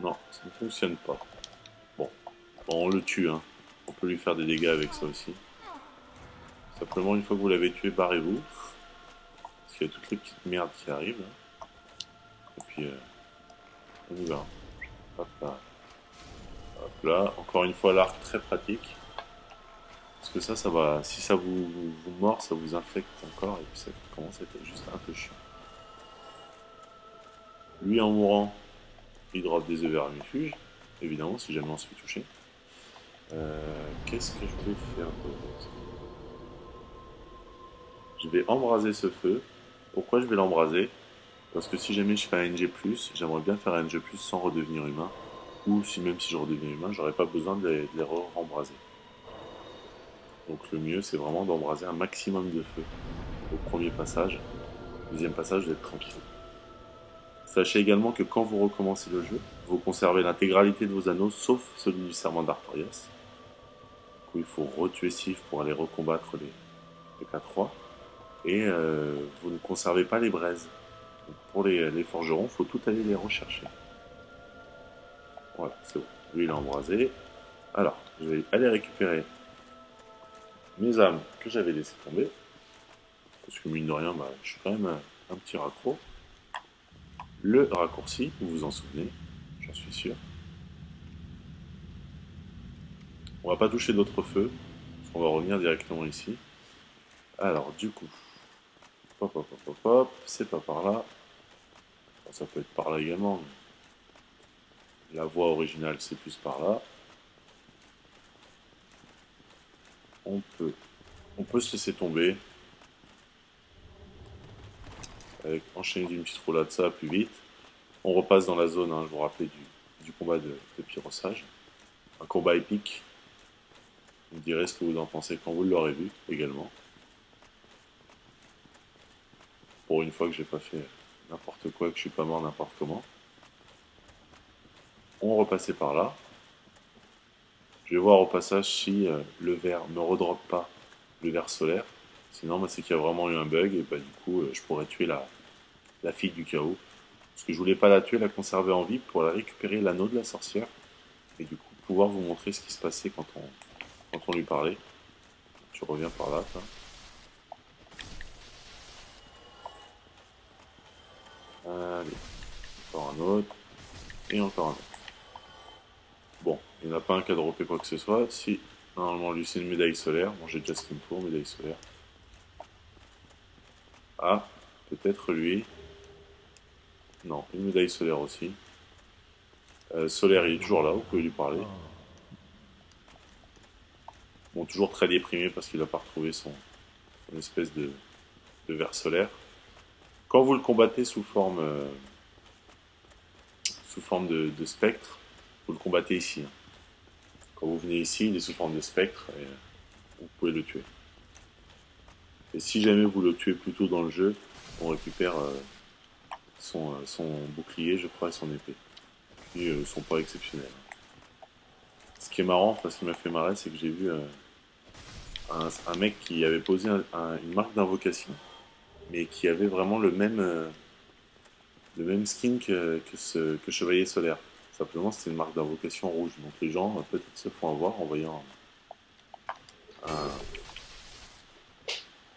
Speaker 1: Non, ça ne fonctionne pas. Bon, on le tue, hein. On peut lui faire des dégâts avec ça aussi. Simplement, une fois que vous l'avez tué, barrez-vous. Parce qu'il y a toutes les petites merdes qui arrivent. Là. Et puis, on y va. Hop là. Hop là. Encore une fois, l'arc très pratique. Parce que ça va... Si ça vous mord, ça vous infecte encore. Et puis ça commence à être juste un peu chiant. Lui, en mourant, il drop des œufs vermifuges. Évidemment, si jamais on se fait toucher. Qu'est-ce que je vais faire d'autre? Je vais embraser ce feu. Pourquoi je vais l'embraser? Parce que si jamais je fais un NG+, j'aimerais bien faire un NG+, sans redevenir humain. Ou si même si je redeviens humain, j'aurais pas besoin de les rembraser. Donc le mieux, c'est vraiment d'embraser un maximum de feu au premier passage. Deuxième passage, d'être tranquille. Sachez également que quand vous recommencez le jeu, vous conservez l'intégralité de vos anneaux, sauf celui du serment d'Artorias. Du coup, il faut retuer Sif pour aller recombattre les K3. Et vous ne conservez pas les braises. Donc, pour les forgerons, il faut tout aller les rechercher. Voilà, c'est bon. Lui, il a embrasé. Alors, je vais aller récupérer mes âmes que j'avais laissées tomber. Parce que mine de rien, bah, je suis quand même un petit raccro. Le raccourci, vous vous en souvenez, j'en suis sûr. On va pas toucher d'autres feux, parce qu'on va revenir directement ici. Alors, du coup, hop, hop, hop, hop, hop, c'est pas par là. Bon, ça peut être par là également, mais la voie originale, c'est plus par là. On peut se laisser tomber. Avec enchaîner d'une petite roulade, ça va plus vite. On repasse dans la zone, hein, je vous rappelais, du combat de pyrossage. Un combat épique. Vous me direz ce que vous en pensez quand vous l'aurez vu également. Pour une fois que j'ai pas fait n'importe quoi, que je suis pas mort n'importe comment. On repassait par là. Je vais voir au passage si le verre ne redroppe pas le verre solaire. Sinon, bah, c'est qu'il y a vraiment eu un bug et bah, du coup, je pourrais tuer la fille du chaos. Parce que je voulais pas la tuer, la conserver en vie pour la récupérer l'anneau de la sorcière. Et du coup, pouvoir vous montrer ce qui se passait quand on lui parlait. Tu reviens par là, toi. Allez, encore un autre. Et encore un autre. Bon, il n'y en a pas un qui a droppé quoi que ce soit. Si, normalement, lui, c'est une médaille solaire. Bon, j'ai déjà skin tour, médaille solaire. Ah, peut-être lui. Non, une médaille solaire aussi. Solaire, il est toujours là, vous pouvez lui parler. Bon, toujours très déprimé parce qu'il n'a pas retrouvé son espèce de verre solaire. Quand vous le combattez sous forme de spectre, vous le combattez ici. Hein. Quand vous venez ici, il est sous forme de spectre et vous pouvez le tuer. Et si jamais vous le tuez plus tôt dans le jeu, on récupère son bouclier, je crois, et son épée. Qui sont pas exceptionnels. Ce qui est marrant, parce qu'il m'a fait marrer, c'est que j'ai vu un mec qui avait posé une marque d'invocation, mais qui avait vraiment le même skin que Chevalier Solaire. Simplement, c'était une marque d'invocation rouge. Donc les gens peut-être se font avoir en voyant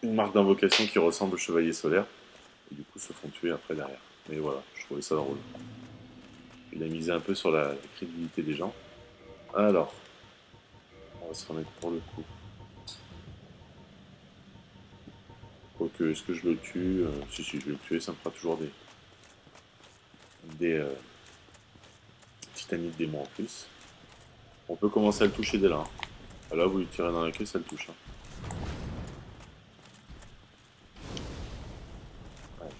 Speaker 1: une marque d'invocation qui ressemble au Chevalier Solaire. Et du coup, se font tuer après derrière. Mais voilà, je trouvais ça drôle. Il a misé un peu sur la crédibilité des gens. Alors, on va se remettre pour le coup Quoique, est-ce que je le tue? Si, je vais le tuer, ça me fera toujours des titaniques démons en plus. On peut commencer à le toucher dès là. Hein. Là, vous lui tirez dans la queue, ça le touche. Hein. Ouais.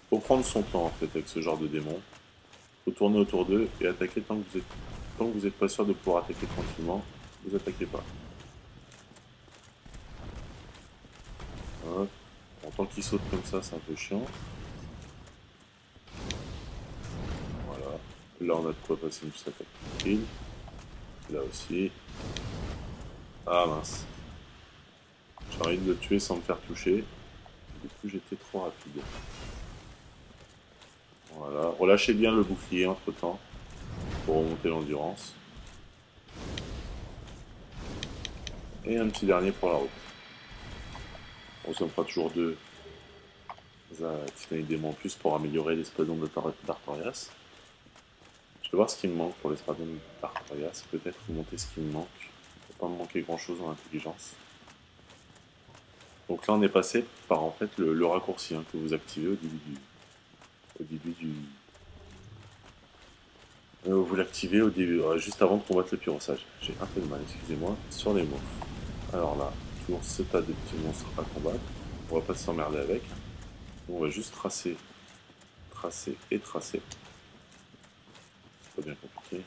Speaker 1: Faut prendre son temps en fait avec ce genre de démons. Faut tourner autour d'eux et attaquer tant que vous êtes pas sûr de pouvoir attaquer tranquillement. Vous attaquez pas. Hop. En tant qu'il saute comme ça, c'est un peu chiant. Voilà. Là, on a de quoi passer une petite attaque tranquille. Là aussi. Ah mince. J'ai envie de le tuer sans me faire toucher. Du coup, j'étais trop rapide. Voilà. Relâchez bien le bouclier entre temps pour remonter l'endurance. Et un petit dernier pour la route. On s'en fera toujours deux Titanic démons en plus pour améliorer l'espadon d'Artorias. Je vais voir ce qui me manque pour l'espadon d'Artorias. Peut-être remonter ce qui me manque. Il ne va pas me manquer grand chose en intelligence. Donc là on est passé par en fait le raccourci hein, que vous activez au début du. Vous l'activez au début, juste avant de combattre le pyrossage. J'ai un peu de mal, excusez-moi, sur les mots. Alors là, toujours ce tas de petits monstres à combattre. On va pas s'emmerder avec. On va juste tracer, tracer et tracer. C'est pas bien compliqué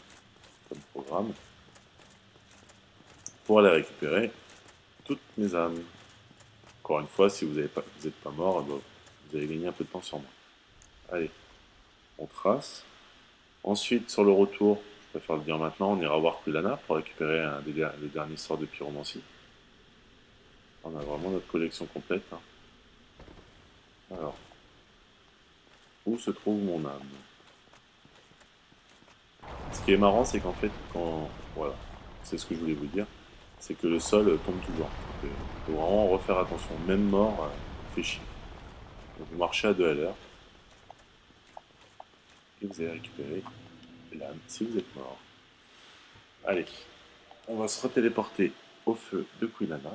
Speaker 1: comme programme. Pour aller récupérer toutes mes âmes. Encore une fois, si vous n'êtes pas mort, vous allez gagner un peu de temps sur moi. Allez, on trace. Ensuite, sur le retour, je préfère le dire maintenant, on ira voir Kulana pour récupérer le dernier sort de pyromancie. On a vraiment notre collection complète. Hein. Alors, où se trouve mon âme? Ce qui est marrant, c'est qu'en fait, voilà, c'est ce que je voulais vous dire, c'est que le sol tombe toujours. Il faut vraiment refaire attention. Même mort, fait chier. Donc, vous marchez à 2 à l'heure. Et vous allez récupérer l'âme si vous êtes mort. Allez, on va se retéléporter au feu de Kulana.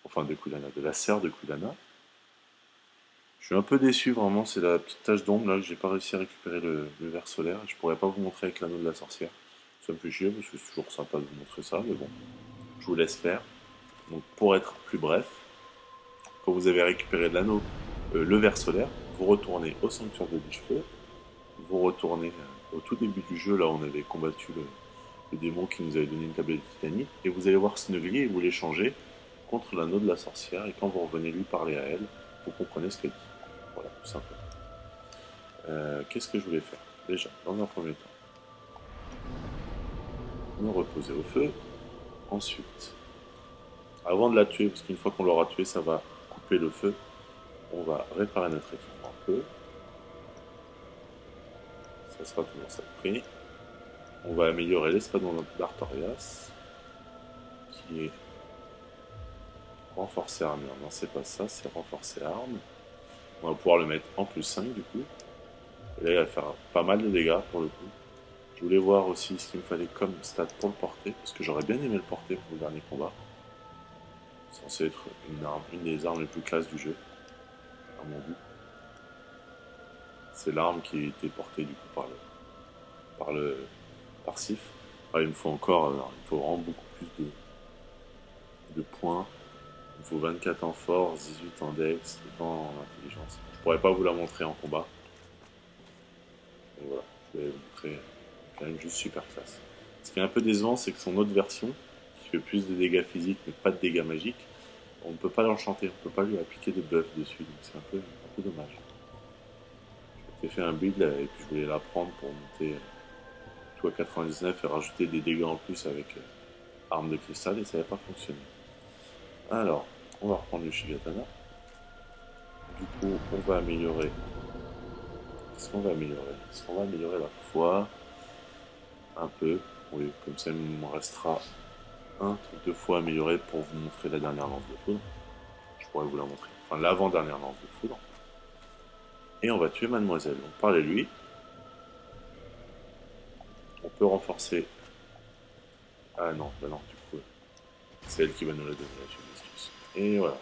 Speaker 1: Enfin, de la sœur de Kulana. Je suis un peu déçu, vraiment, c'est la petite tache d'ombre là que j'ai pas réussi à récupérer le ver solaire. Je pourrais pas vous montrer avec l'anneau de la sorcière. Ça me fait chier parce que c'est toujours sympa de vous montrer ça, mais bon, je vous laisse faire. Donc, pour être plus bref, quand vous avez récupéré l'anneau, le ver solaire, vous retournez au sanctuaire de Lich-Feu, vous retournez au tout début du jeu, là où on avait combattu le démon qui nous avait donné une tablette de titanie, et vous allez voir Snuggly et vous l'échangez contre l'anneau de la sorcière, et quand vous revenez lui parler à elle, vous comprenez ce qu'elle dit. Voilà, tout simplement. Qu'est-ce que je voulais faire? Déjà, dans un premier temps, me reposer au feu. Ensuite, avant de la tuer, parce qu'une fois qu'on l'aura tuée, ça va couper le feu, on va réparer notre équipement un peu. Ça sera toujours ça de prix. On va améliorer l'espadon d'Artorias, qui est renforcé armure. Non, c'est pas ça, c'est renforcé arme. On va pouvoir le mettre en plus 5 du coup. Et là, il va faire pas mal de dégâts pour le coup. Je voulais voir aussi ce qu'il me fallait comme stat pour le porter, parce que j'aurais bien aimé le porter pour le dernier combat. C'est censé être une des armes les plus classes du jeu, à mon goût. C'est l'arme qui a été portée du coup par Sif. Ah, il me faut encore, il me faut vraiment beaucoup plus de points. Il me faut 24 en force, 18 en dex, 20 en intelligence. Je pourrais pas vous la montrer en combat. Mais voilà, je vais vous montrer quand même juste super classe. Ce qui est un peu décevant, c'est que son autre version, qui fait plus de dégâts physiques mais pas de dégâts magiques, on ne peut pas l'enchanter, on ne peut pas lui appliquer de buff dessus, donc c'est un peu dommage. J'ai fait un build là, et puis je voulais la prendre pour monter tout à 99 et rajouter des dégâts en plus avec arme de cristal et ça n'avait pas fonctionné. Alors, on va reprendre le Shigatana. Du coup, on va améliorer. Qu'est-ce qu'on va améliorer? Est-ce qu'on va améliorer la foi? Un peu. Oui, comme ça, il me restera un truc de foi amélioré pour vous montrer la dernière lance de foudre. Je pourrais vous la montrer. Enfin, l'avant-dernière lance de foudre. Et on va tuer Mademoiselle. Donc, parlez-lui. On peut renforcer. Ah non, bah non, du coup, c'est elle qui va nous la donner, la excuse. Et voilà.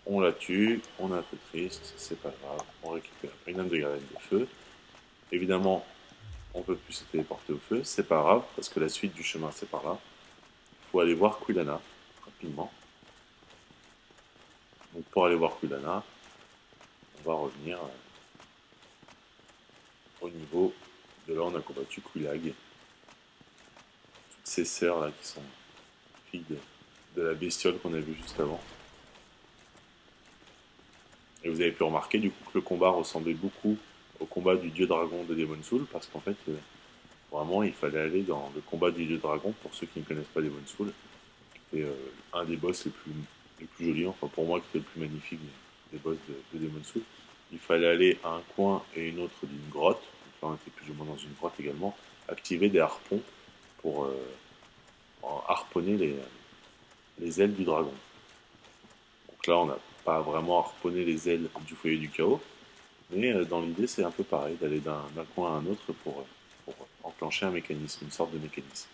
Speaker 1: On la tue, on est un peu triste, c'est pas grave. On récupère une âme de gardienne de feu. Évidemment, on peut plus se téléporter au feu, c'est pas grave, parce que la suite du chemin c'est par là. Il faut aller voir Quilana, rapidement. Donc pour aller voir Quilana, on va revenir au niveau de là où on a combattu Quilag. Toutes ces sœurs là qui sont filles de la bestiole qu'on a vue juste avant. Et vous avez pu remarquer du coup que le combat ressemblait beaucoup au combat du dieu dragon de Demon's Souls, parce qu'en fait, vraiment, il fallait aller dans le combat du dieu dragon, pour ceux qui ne connaissent pas Demon's Souls, qui était un des boss les plus jolis, enfin pour moi, qui était le plus magnifique des boss de Demon's Souls. Il fallait aller à un coin et une autre d'une grotte, donc là on était plus ou moins dans une grotte également, activer des harpons pour harponner les ailes du dragon. Donc là, on n'a pas vraiment harponné les ailes du foyer du chaos, mais dans l'idée, c'est un peu pareil, d'aller d'un coin à un autre pour enclencher un mécanisme, une sorte de mécanisme.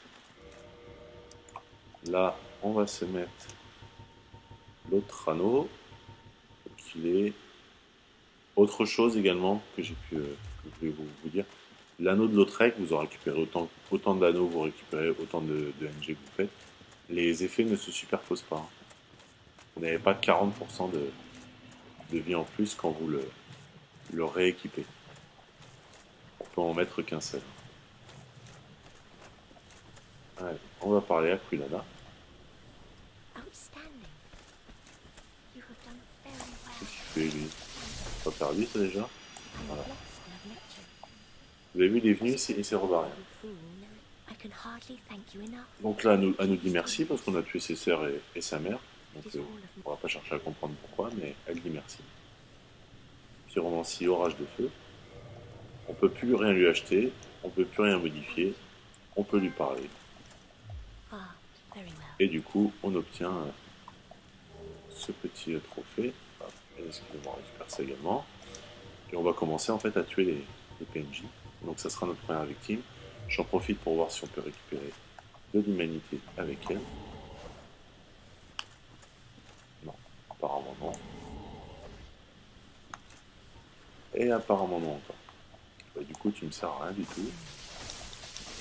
Speaker 1: Là, on va se mettre l'autre anneau, qu'il est autre chose également que j'ai pu que je vais vous dire. L'anneau de Lautrec, vous en récupérez autant d'anneaux, vous récupérez autant de NG que vous faites. Les effets ne se superposent pas. Vous n'avez pas 40% de vie en plus quand vous le rééquipez. On peut en mettre qu'un seul. Allez, on va parler à Quilana. Qu'est-ce qu'il fait lui? Pas perdu ça déjà? Voilà. Vous avez vu, il est venu et s'est rebarré. Donc là, elle nous dit merci parce qu'on a tué ses sœurs et sa mère. Donc on va pas chercher à comprendre pourquoi, mais elle dit merci. Pyromancie, orage de feu. On peut plus rien lui acheter, on peut plus rien modifier, on peut lui parler. Et du coup, on obtient ce petit trophée. Excusez-moi, on récupère ça également. Et on va commencer en fait à tuer les PNJ. Donc ça sera notre première victime. J'en profite pour voir si on peut récupérer de l'humanité avec elle. Non, apparemment non. Et apparemment non encore. Bah, du coup, tu me sers à rien du tout.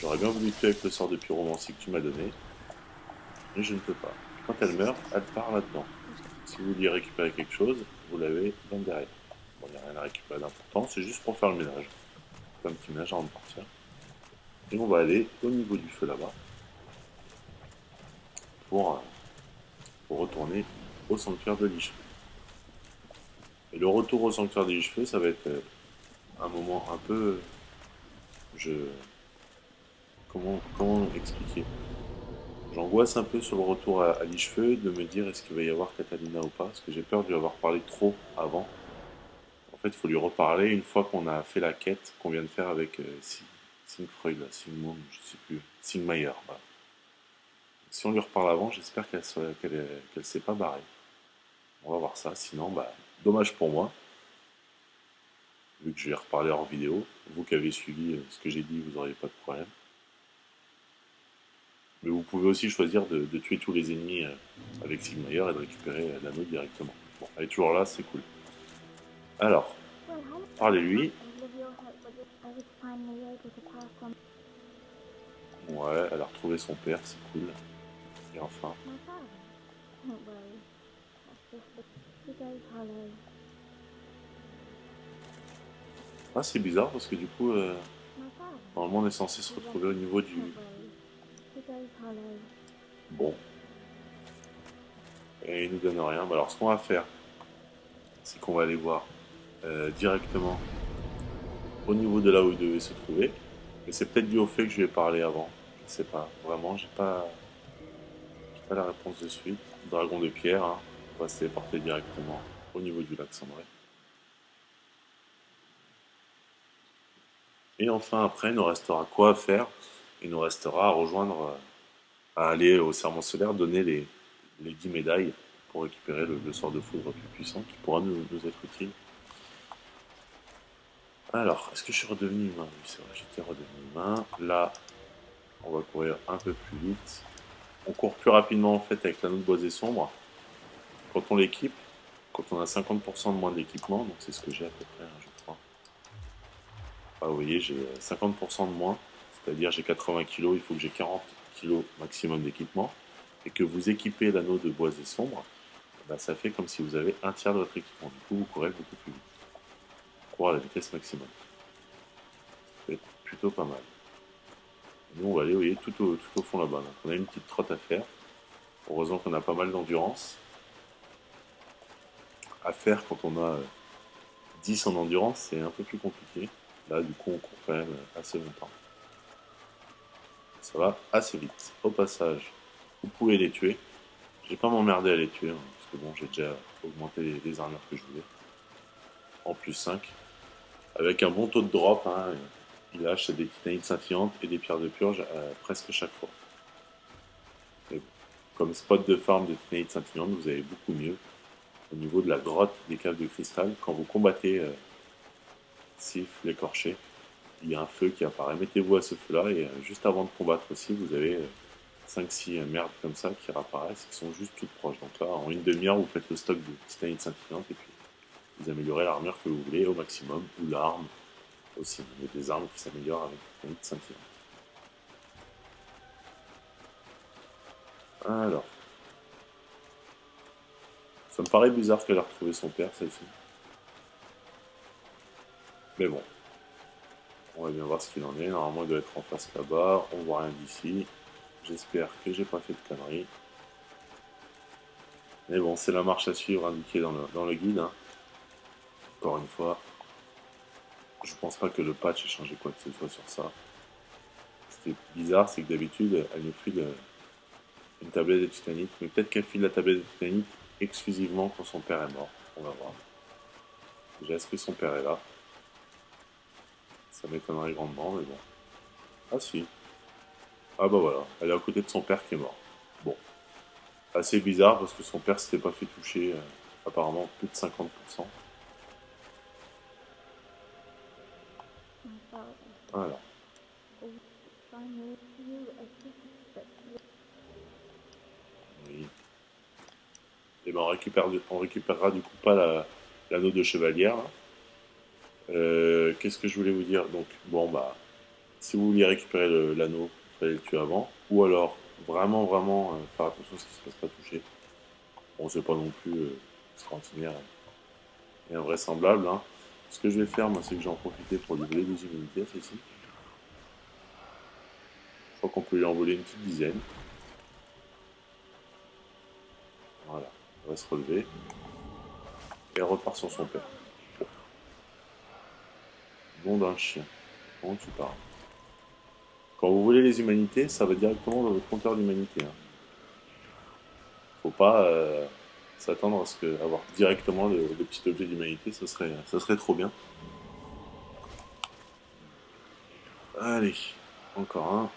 Speaker 1: J'aurais bien voulu tuer avec le sort de pyromancie que tu m'as donné. Mais je ne peux pas. Quand elle meurt, elle part là-dedans. Si vous vouliez récupérer quelque chose, vous l'avez dans le derrière. Bon, il n'y a rien à récupérer d'important, c'est juste pour faire le ménage. Un petit ménage avant de partir. Et on va aller au niveau du feu là-bas pour retourner au sanctuaire de Lichefeu. Et le retour au sanctuaire de Lichefeu, ça va être un moment un peu... Comment expliquer? J'angoisse un peu sur le retour à Lichefeu de me dire est-ce qu'il va y avoir Catalina ou pas, parce que j'ai peur de lui avoir parlé trop avant. En fait, il faut lui reparler une fois qu'on a fait la quête qu'on vient de faire avec Sigmund, je sais plus, Sigmeier. Voilà. Si on lui reparle avant, j'espère qu'elle s'est pas barrée. On va voir ça, sinon, bah, dommage pour moi, vu que je vais reparler hors vidéo. Vous qui avez suivi ce que j'ai dit, vous n'auriez pas de problème. Mais vous pouvez aussi choisir de tuer tous les ennemis avec Sigmeier et de récupérer l'anneau directement. Bon, elle est toujours là, c'est cool. Alors, parlez-lui. Ouais, elle a retrouvé son père, c'est cool. Et enfin. Ah, c'est bizarre parce que du coup, normalement on est censé se retrouver au niveau du... Bon. Et il nous donne rien. Bah, alors ce qu'on va faire, c'est qu'on va aller voir directement au niveau de là où il devait se trouver. Mais c'est peut-être dû au fait que je lui ai parlé avant. Je sais pas. Vraiment, j'ai pas la réponse de suite. Dragon de pierre, hein. On va se téléporter directement au niveau du lac Cendré. Et enfin, après, il nous restera quoi à faire? Il nous restera à rejoindre, à aller au serment solaire, donner les 10 médailles pour récupérer le sort de foudre plus puissant qui pourra nous être utile. Alors, est-ce que je suis redevenu humain? Oui, c'est vrai, j'étais redevenu humain. Là, on va courir un peu plus vite. On court plus rapidement en fait avec l'anneau de boisé sombre. Quand on l'équipe, quand on a 50% de moins d'équipement, donc c'est ce que j'ai à peu près, hein, je crois. Ah, vous voyez, j'ai 50% de moins, c'est-à-dire j'ai 80 kg, il faut que j'ai 40 kg maximum d'équipement, et que vous équipez l'anneau de boisé sombre, bah, ça fait comme si vous avez un tiers de votre équipement. Du coup, vous courez beaucoup plus vite. Courez à la vitesse maximum. Ça peut être plutôt pas mal. Et nous, on va aller, vous voyez, tout au fond là-bas. Donc, on a une petite trotte à faire. Heureusement qu'on a pas mal d'endurance à faire quand on a 10 en endurance, c'est un peu plus compliqué. Là, du coup, on court quand même assez longtemps. Ça va assez vite. Au passage, vous pouvez les tuer. Je vais pas m'emmerder à les tuer, hein, parce que bon, j'ai déjà augmenté les armures que je voulais. En plus 5. Avec un bon taux de drop, hein, il lâche des titanites scintillantes et des pierres de purge presque chaque fois. Et bon, comme spot de farm de titanites scintillantes, vous avez beaucoup mieux au niveau de la grotte des caves de cristal. Quand vous combattez Sif, l'écorché, il y a un feu qui apparaît. Mettez-vous à ce feu-là et juste avant de combattre aussi, vous avez 5-6 merdes comme ça qui réapparaissent, qui sont juste toutes proches. Donc là, en une demi-heure, vous faites le stock de titanites scintillantes et puis vous améliorez l'armure que vous voulez au maximum, ou l'arme aussi. Il y a des armes qui s'améliorent avec titanites scintillantes. Alors, ça me paraît bizarre qu'elle a retrouvé son père, celle-ci. Mais bon, on va bien voir ce qu'il en est. Normalement, il doit être en face là-bas. On voit rien d'ici. J'espère que j'ai pas fait de conneries. Mais bon, c'est la marche à suivre indiquée dans le guide. Hein. Encore une fois, je pense pas que le patch ait changé quoi que ce soit sur ça. Ce qui est bizarre, c'est que d'habitude, elle nous file une tablette de titanite. Mais peut-être qu'elle file la tablette de titanite exclusivement quand son père est mort. On va voir. Déjà, est-ce que son père est là? Ça m'étonnerait grandement, mais bon. Ah si. Ah bah voilà, elle est à côté de son père qui est mort. Bon. Assez bizarre parce que son père s'était pas fait toucher, apparemment plus de 50%. Voilà. Oui. Et ben on récupérera du coup pas l'anneau de chevalière. Là. Qu'est-ce que je voulais vous dire? Donc bon bah si vous vouliez récupérer l'anneau, il fallait le tuer avant. Ou alors vraiment faire attention à ce qu'il ne se fasse pas toucher. Bon c'est pas non plus extraordinaire et invraisemblable. Hein. Ce que je vais faire moi c'est que j'ai en profiter pour lui voler des immunités à celle-ci. Je crois qu'on peut lui envoler une petite dizaine. Voilà, elle va se relever. Et elle repart sur son père. Bon d'un chien. Comment tu parles? Quand vous voulez les humanités, ça va directement dans votre compteur d'humanité. Hein. Faut pas s'attendre à ce que avoir directement le petit objet d'humanité, ça serait trop bien. Allez, encore un.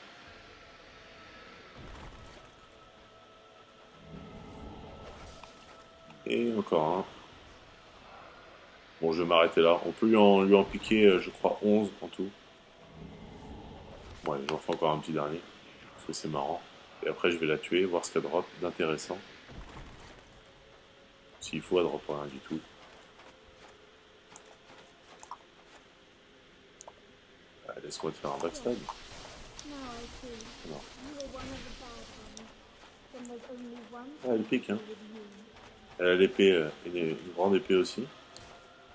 Speaker 1: Et encore un. Bon, je vais m'arrêter là. On peut lui en piquer, je crois, 11 en tout. Ouais, j'en fais encore un petit dernier. Parce que c'est marrant. Et après, je vais la tuer, voir ce qu'elle drop d'intéressant. S'il faut, elle drop rien du tout. Laisse-moi te faire un backstab. Non. Ah, elle pique, hein. Elle a l'épée, une grande épée aussi.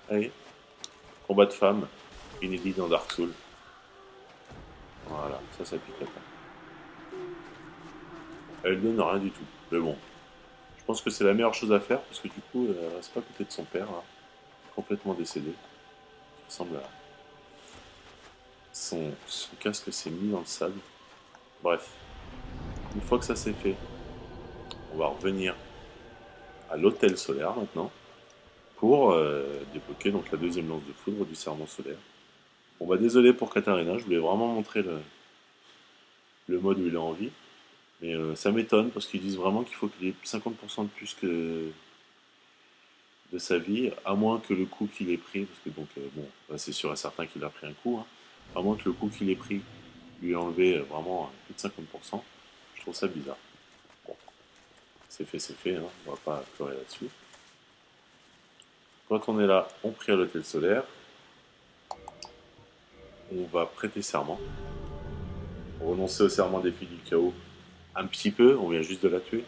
Speaker 1: Allez. Combat de femme, inédit dans Dark Souls. Voilà, ça pique pas. Elle donne rien du tout. Mais bon, je pense que c'est la meilleure chose à faire parce que du coup, elle reste pas à côté de son père, là, complètement décédé. Il ressemble à. Son casque s'est mis dans le sable. Bref, une fois que ça c'est fait, on va revenir à l'hôtel solaire maintenant pour débloquer donc la deuxième lance de foudre du serment solaire. Bon bah désolé pour Katarina, je voulais vraiment montrer le mode où il est en vie. Mais ça m'étonne parce qu'ils disent vraiment qu'il faut qu'il ait 50% de plus que de sa vie, à moins que le coup qu'il ait pris, parce que donc bon, bah, c'est sûr et certain qu'il a pris un coup, hein, à moins que le coup qu'il ait pris lui ait enlevé vraiment plus de 50%, je trouve ça bizarre. Bon, c'est fait, hein, on va pas pleurer là-dessus. Quand on est là, on prie à l'hôtel solaire. On va prêter serment. Renoncer au serment des filles du chaos un petit peu, on vient juste de la tuer.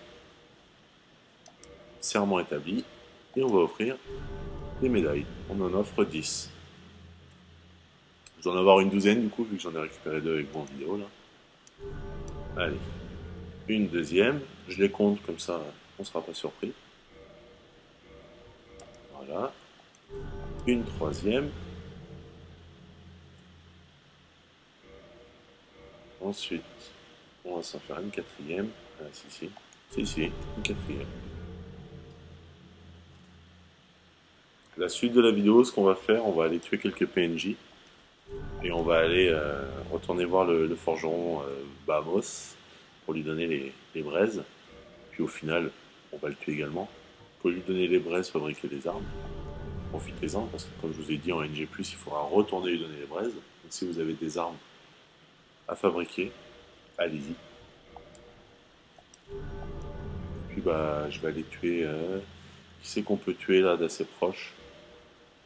Speaker 1: Serment établi. Et on va offrir des médailles. On en offre 10. Je dois en avoir une douzaine du coup, vu que j'en ai récupéré 2 avec mon vidéo là. Allez. Une deuxième. Je les compte comme ça, on ne sera pas surpris. Voilà. Une troisième. Ensuite, on va s'en faire une quatrième. Ah, si, une quatrième. La suite de la vidéo, ce qu'on va faire, on va aller tuer quelques PNJ. Et on va aller retourner voir le forgeron Bamos pour lui donner les braises. Puis au final, on va le tuer également. Pour lui donner les braises, fabriquer des armes. Profitez-en, parce que comme je vous ai dit en NG+, il faudra retourner lui donner les braises. Donc si vous avez des armes à fabriquer, allez-y. Puis bah, je vais aller tuer... qui c'est qu'on peut tuer là d'assez proche?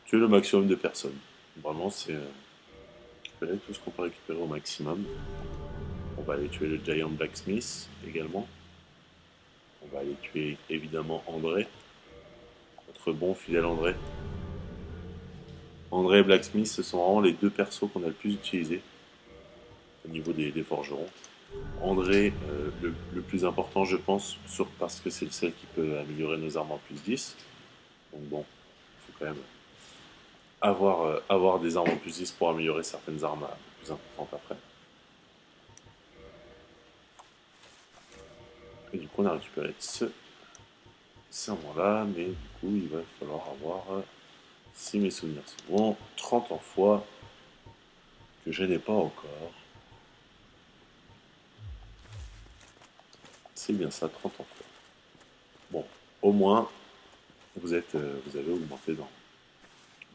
Speaker 1: Tuer le maximum de personnes. Vraiment, c'est récupérer tout ce qu'on peut récupérer au maximum. On va aller tuer le Giant Blacksmith également. On va aller tuer évidemment André. Notre bon fidèle André. André et Blacksmith, ce sont vraiment les deux persos qu'on a le plus utilisés au niveau des forgerons. André, le plus important je pense, parce que c'est le seul qui peut améliorer nos armes en plus 10. Donc bon, il faut quand même avoir des armes en plus 10 pour améliorer certaines armes plus importantes après. Et du coup on a récupéré ce serment-là, mais du coup il va falloir avoir, si mes souvenirs sont bons, 30 en foi que je n'ai pas encore. C'est bien ça, 30 en foi. Bon, au moins vous avez augmenté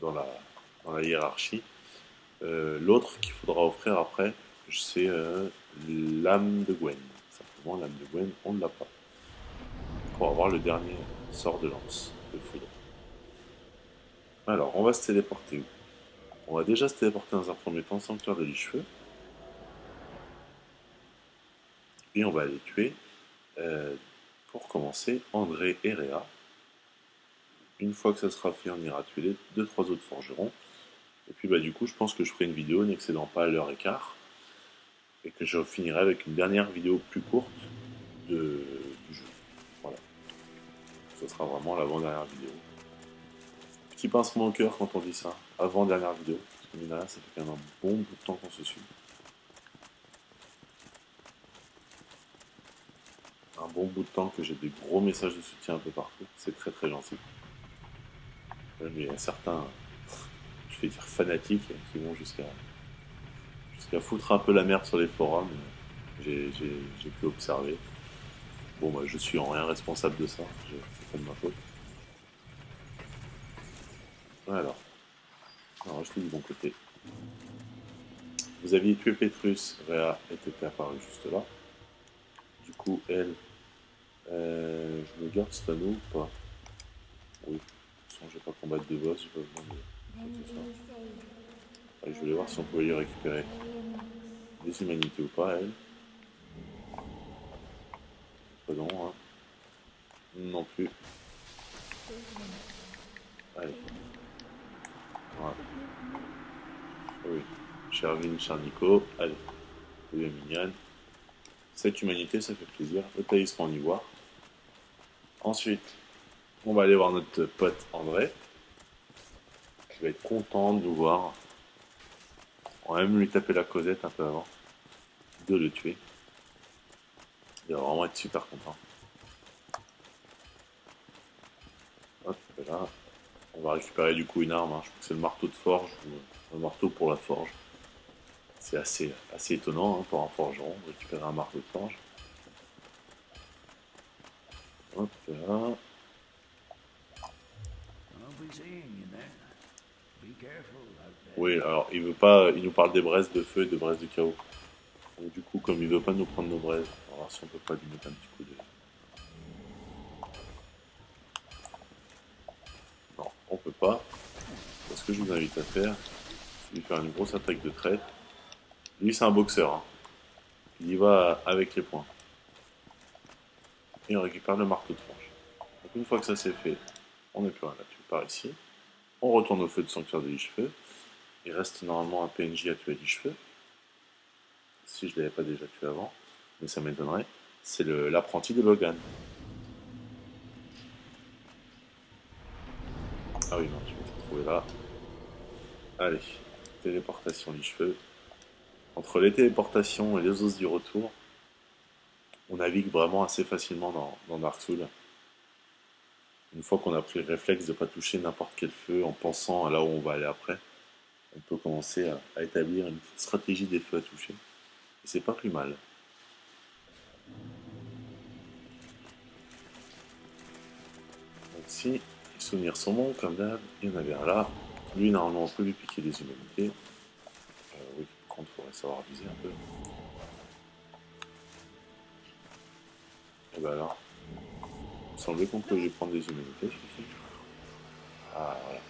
Speaker 1: dans la hiérarchie. L'autre qu'il faudra offrir après, c'est l'âme de Gwen. Simplement, l'âme de Gwen, on ne l'a pas. Pour avoir le dernier sort de lance, de foudre. Alors, on va se téléporter où? On va déjà se téléporter dans un premier temps, sanctuaire de Lichefeu. Et on va aller tuer, pour commencer, André et Réa. Une fois que ça sera fait, on ira tuer les 2-3 autres forgerons. Et puis bah du coup, je pense que je ferai une vidéo n'excédant pas l'heure et quart. Et que je finirai avec une dernière vidéo plus courte du jeu. Voilà. Ce sera vraiment l'avant-dernière vidéo. Petit pincement au cœur quand on dit ça. Avant-dernière vidéo. Parce que mine de rien, ça fait quand même un bon bout de temps qu'on se suit. Un bon bout de temps que j'ai des gros messages de soutien un peu partout. C'est très très gentil. Mais il y a certains, je vais dire fanatiques, qui vont jusqu'à foutre un peu la merde sur les forums. J'ai pu observer. Bon, bah, je suis en rien responsable de ça. C'est pas de ma faute. Alors, je te du bon côté. Vous aviez tué Petrus, Réa était apparue juste là. Du coup, elle, je me garde Stano ou pas? Oui, de toute façon, je vais pas combattre de boss, j'ai pas besoin de ça. Allez, je voulais voir si on pouvait lui récupérer des humanités ou pas, elle. Pas non, hein. Non plus. Allez. Voilà. Oui. Chervin, Charnico, allez. Vous êtes mignonne. Cette humanité, ça fait plaisir. Le talisman en ivoire. Ensuite, on va aller voir notre pote André. Je vais être content de nous voir. On va même lui taper la causette un peu avant de le tuer. Il va vraiment être super content. Hop là. On va récupérer du coup une arme. Hein. Je crois que c'est le marteau de forge ou un marteau pour la forge. C'est assez étonnant hein, pour un forgeron de récupérer un marteau de forge. Hop là. Oui, alors il veut pas, il nous parle des braises de feu et des braises de chaos. Donc du coup, comme il veut pas nous prendre nos braises, on va voir si on peut pas lui mettre un petit coup de... Non, on peut pas. Ce que je vous invite à faire, c'est lui faire une grosse attaque de traite. Lui, c'est un boxeur. Hein. Il y va avec les poings. Et on récupère le marteau de frange. Donc une fois que ça c'est fait, on n'est plus rien là-dessus par ici. On retourne au feu de sanctuaire de Lichefeu. Il reste normalement un PNJ à tuer à Lichefeu. Si je ne l'avais pas déjà tué avant, mais ça m'étonnerait. C'est l'apprenti de Logan. Ah oui, non, je vais te retrouver là. Allez, téléportation Lichefeu. Entre les téléportations et les os du retour, on navigue vraiment assez facilement dans Dark Souls. Une fois qu'on a pris le réflexe de ne pas toucher n'importe quel feu en pensant à là où on va aller après, on peut commencer à établir une petite stratégie des feux à toucher. Et c'est pas plus mal. Donc si les souvenirs sont bons, comme d'hab, il y en avait un là. Lui, normalement, on peut lui piquer des humanités. Oui, par contre, il faudrait savoir viser un peu. Et ben là, il me semblait qu'on peut lui prendre des humanités, celui-ci. Ah, voilà.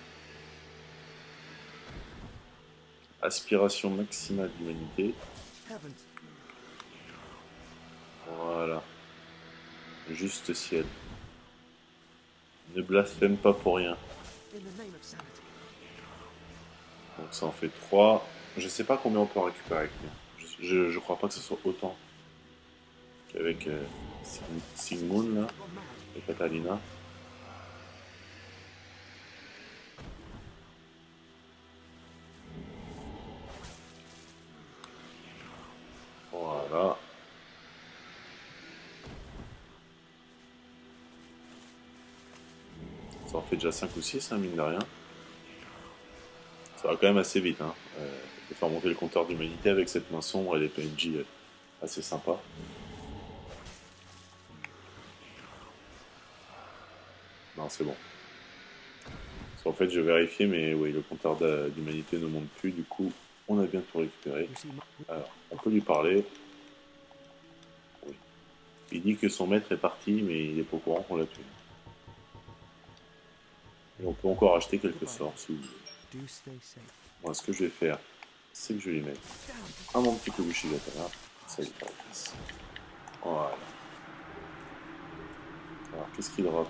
Speaker 1: Aspiration maximale d'humanité. Voilà. Juste ciel. Ne blasphème pas pour rien. Donc ça en fait 3. Je sais pas combien on peut récupérer avec lui. Je crois pas que ce soit autant qu'avec Sigmund là, et Catalina. Voilà. Ça en fait déjà 5 ou 6, hein, mine de rien. Ça va quand même assez vite. Hein. De faire monter le compteur d'humanité avec cette main sombre et les PNJ assez sympa. Non, c'est bon. En fait, je vérifiais, mais oui, le compteur d'humanité ne monte plus. Du coup, on a bien tout récupéré. Alors, on peut lui parler. Oui. Il dit que son maître est parti, mais il est pas au courant qu'on l'a tué. Et on peut encore acheter quelques sorts si vous voulez. Moi, ce que je vais faire, c'est que je vais lui mettre un mon petit Kubushigatana. Ça lui fait la face. Voilà. Alors, qu'est-ce qu'il drop?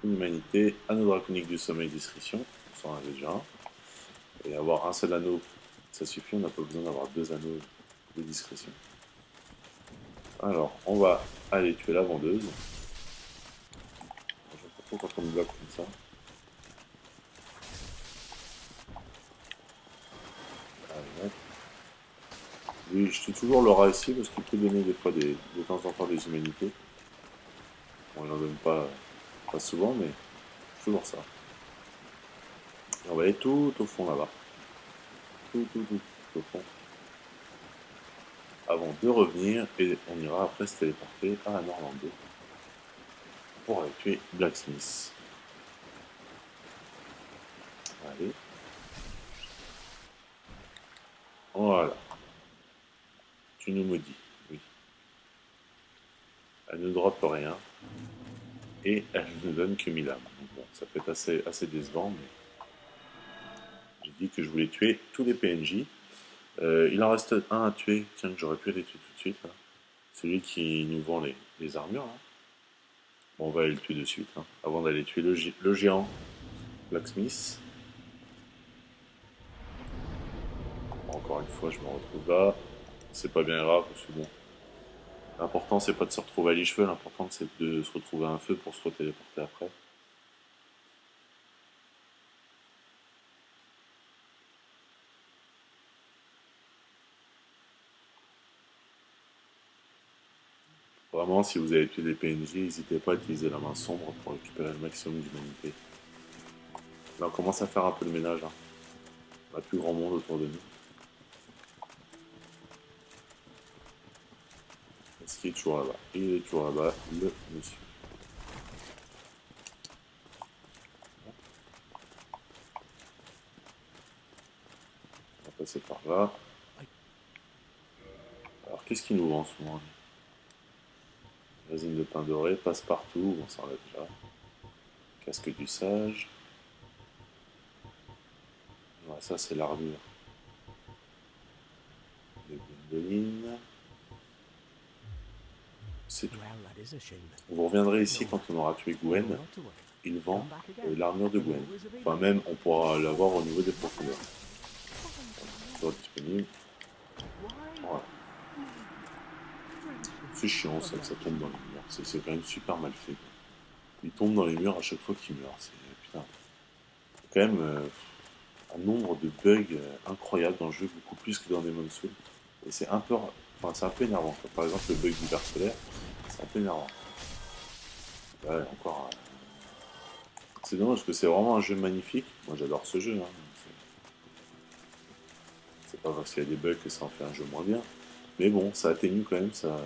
Speaker 1: Une humanité, anneau draconique du sommeil discrétion. On s'en avait déjà un. Et avoir un seul anneau, ça suffit. On n'a pas besoin d'avoir 2 anneaux de discrétion. Alors, on va aller tuer la vendeuse. Je sais pas trop quand on me bloque comme ça. Allez, oui, je tue toujours Laura ici parce qu'il peut donner des fois de temps en temps des humanités. Bon, il n'en donne pas souvent, mais toujours ça. Et on va aller tout au fond là-bas. Tout au fond. Avant de revenir, et on ira après se téléporter à Norlando pour aller tuer Blacksmith. Allez. Voilà. Tu nous maudis, oui. Elle ne droppe rien. Et elle ne donne que 1000 âmes. Donc bon, ça peut être assez décevant, mais j'ai dit que je voulais tuer tous les PNJ. Il en reste un à tuer, tiens, que j'aurais pu les tuer tout de suite. Là. Celui qui nous vend les armures. Hein. Bon, on va aller le tuer de suite, hein, avant d'aller tuer le géant Blacksmith. Bon, encore une fois, je me retrouve là. C'est pas bien grave, parce que bon. L'important, c'est pas de se retrouver à Lichefeu, l'important, c'est de se retrouver à un feu pour se retéléporter après. Vraiment, si vous avez tué des PNJ, n'hésitez pas à utiliser la main sombre pour récupérer le maximum d'humanité. Là, on commence à faire un peu le ménage. Hein. On n'a plus grand monde autour de nous. Est-ce qu'il est toujours là-bas? Il est toujours là-bas, le monsieur. On va passer par là. Alors, qu'est-ce qu'il nous vend en ce moment? Résine de pain doré, passe-partout, on s'en l'a déjà. Casque du sage. Ouais, ça c'est l'armure de Gwendoline. C'est tout. Vous reviendrez ici quand on aura tué Gwen. Il vend l'armure de Gwen. Enfin même on pourra l'avoir au niveau des profondeurs. Toujours disponible. Voilà. C'est chiant ça que ça tombe dans les murs. C'est quand même super mal fait. Il tombe dans les murs à chaque fois qu'il meurt. C'est putain. Quand même un nombre de bugs incroyables dans le jeu, beaucoup plus que dans Demon's Souls. Et c'est un peu, enfin, c'est un peu énervant. Par exemple, le bug du verre solaire, c'est un peu énervant. Ouais, encore. C'est dommage parce que c'est vraiment un jeu magnifique. Moi, j'adore ce jeu. Hein. C'est pas parce qu'il y a des bugs que ça en fait un jeu moins bien. Mais bon, ça atténue quand même sa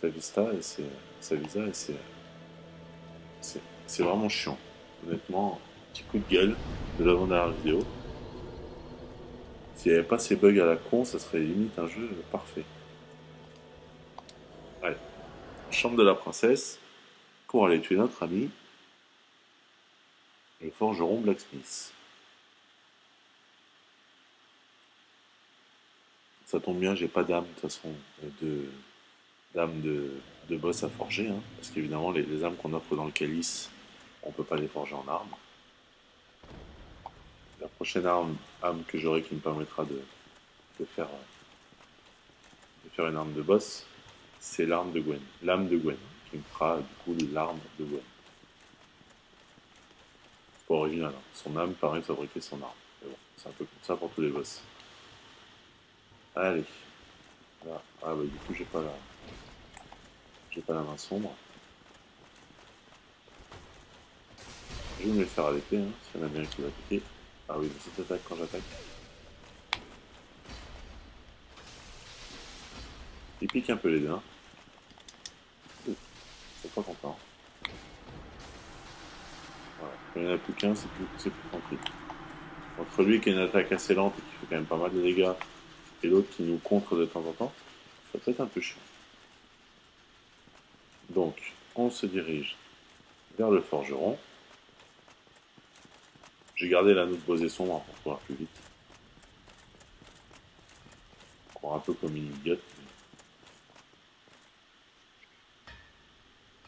Speaker 1: vista et sa visa et c'est vraiment chiant. Honnêtement, petit coup de gueule de l'avant-dernière vidéo. S'il n'y avait pas ces bugs à la con, ça serait limite un jeu parfait. Allez, chambre de la princesse pour aller tuer notre ami le forgeron Blacksmith. Ça tombe bien, j'ai pas d'âme de toute façon, d'âme de boss à forger, hein, parce qu'évidemment les âmes qu'on offre dans le calice, on peut pas les forger en armes. La prochaine âme que j'aurai qui me permettra de faire, de faire une arme de boss, c'est l'arme de Gwen, l'âme de Gwen, qui me fera du coup l'arme de Gwen. C'est pas original, hein. Son âme permet de fabriquer son arme. Mais bon, c'est un peu comme ça pour tous les boss. Allez. Là. Ah bah du coup j'ai pas la main sombre. Je vais me les faire à l'épée, hein, s'il y en a bien qui va attaquer. Ah oui, mais cette attaque quand j'attaque. Il pique un peu les deux, hein. Ouh, ils sont pas contents. Voilà. Quand il n'y en a plus qu'un, c'est plus tranquille. Entre lui qui a une attaque assez lente et qui fait quand même pas mal de dégâts, et l'autre qui nous contre de temps en temps, ça peut être un peu chiant. Donc, on se dirige vers le forgeron. J'ai gardé l'anneau de posée sombre pour courir plus vite. Courir un peu comme une idiote.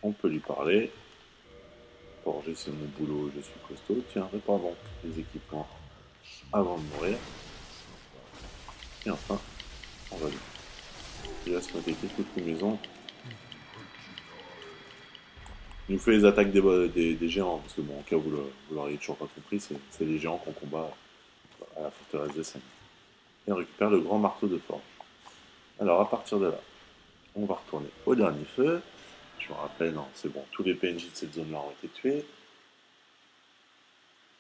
Speaker 1: On peut lui parler. Forger, c'est mon boulot, je suis costaud. Tiens, répare donc les équipements avant de mourir. Et enfin, on va lui. Il va se mettre quelques combinaisons. Il nous fait les attaques des géants, parce que bon, au cas où vous l'auriez toujours pas compris, c'est les géants qu'on combat à la forteresse de Seine. Et on récupère le grand marteau de forge. Alors à partir de là, on va retourner au dernier feu. Je me rappelle, non, c'est bon, tous les PNJ de cette zone-là ont été tués.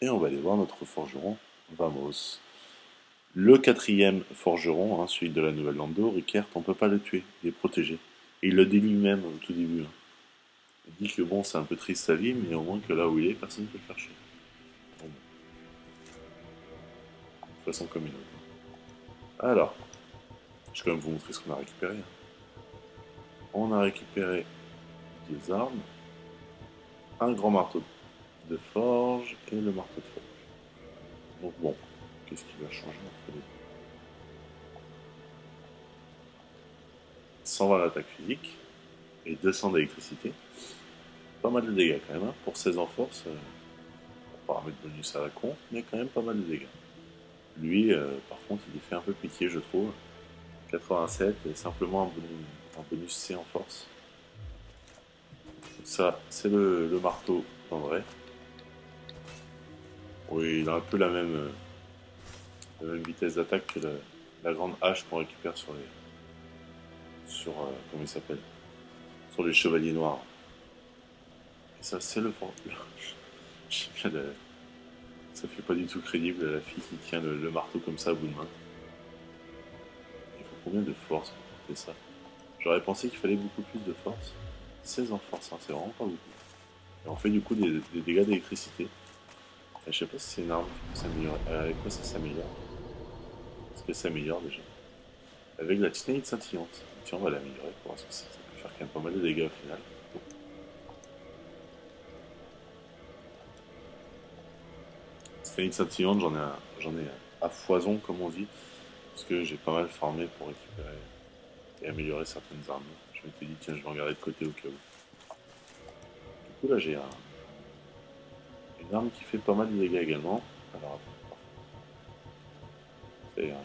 Speaker 1: Et on va aller voir notre forgeron, Vamos. Le quatrième forgeron, hein, celui de la nouvelle Lando, Rickert, on peut pas le tuer, il est protégé. Et il le dit lui-même au tout début. Hein. Il dit que bon, c'est un peu triste sa vie, mais au moins que là où il est, personne ne peut le faire chier. Bon. De façon comme une autre. Alors, je vais quand même vous montrer ce qu'on a récupéré. On a récupéré des armes, un grand marteau de forge et le marteau de forge. Donc bon, qu'est-ce qui va changer entre les deux? 120 d'attaque physique et 200 d'électricité. Pas mal de dégâts quand même, hein. Pour 16 en force, on va mettre bonus à la con, mais quand même pas mal de dégâts. Lui, par contre, il fait un peu pitié, je trouve. 87 et simplement un bonus C en force. Ça, c'est le marteau en vrai. Oui, il a un peu la même vitesse d'attaque que la grande hache qu'on récupère sur les. Comment il s'appelle? Sur les chevaliers noirs. Et ça, c'est le fort. Ça fait pas du tout crédible la fille qui tient le marteau comme ça à bout de main. Il faut combien de force pour porter ça? J'aurais pensé qu'il fallait beaucoup plus de force. 16 en force, hein, c'est vraiment pas beaucoup. Et on fait du coup des dégâts d'électricité. Je sais pas si c'est une arme qui peut s'améliorer. Avec quoi ça s'améliore? Est-ce que ça s'améliore déjà? Avec la titanite scintillante. Tiens, on va l'améliorer pour voir ce que ça peut faire quand même pas mal de dégâts au final. Titanite scintillante, j'en ai j'en ai à foison comme on dit, parce que j'ai pas mal farmé pour récupérer et améliorer certaines armes. Je m'étais dit tiens je vais en garder de côté au cas où. Du coup là j'ai une arme qui fait pas mal de dégâts également. Alors attends.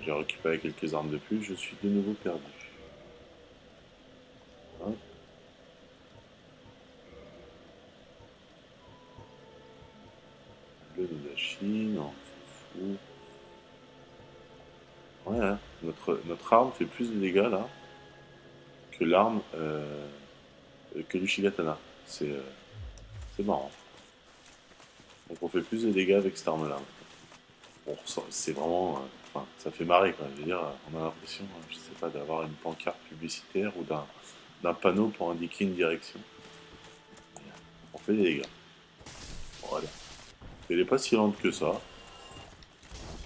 Speaker 1: J'ai récupéré quelques armes de plus, je suis de nouveau perdu. Hop. Le Nudashi, non, c'est fou. Ouais, hein, notre arme fait plus de dégâts là que l'arme que l'Ushigatana. C'est marrant. Donc on fait plus de dégâts avec cette arme là. C'est vraiment. Enfin, ça fait marrer quoi. Je veux dire, on a l'impression, je sais pas, d'avoir une pancarte publicitaire ou d'un panneau pour indiquer une direction. On fait des dégâts. Voilà. Elle n'est pas si lente que ça.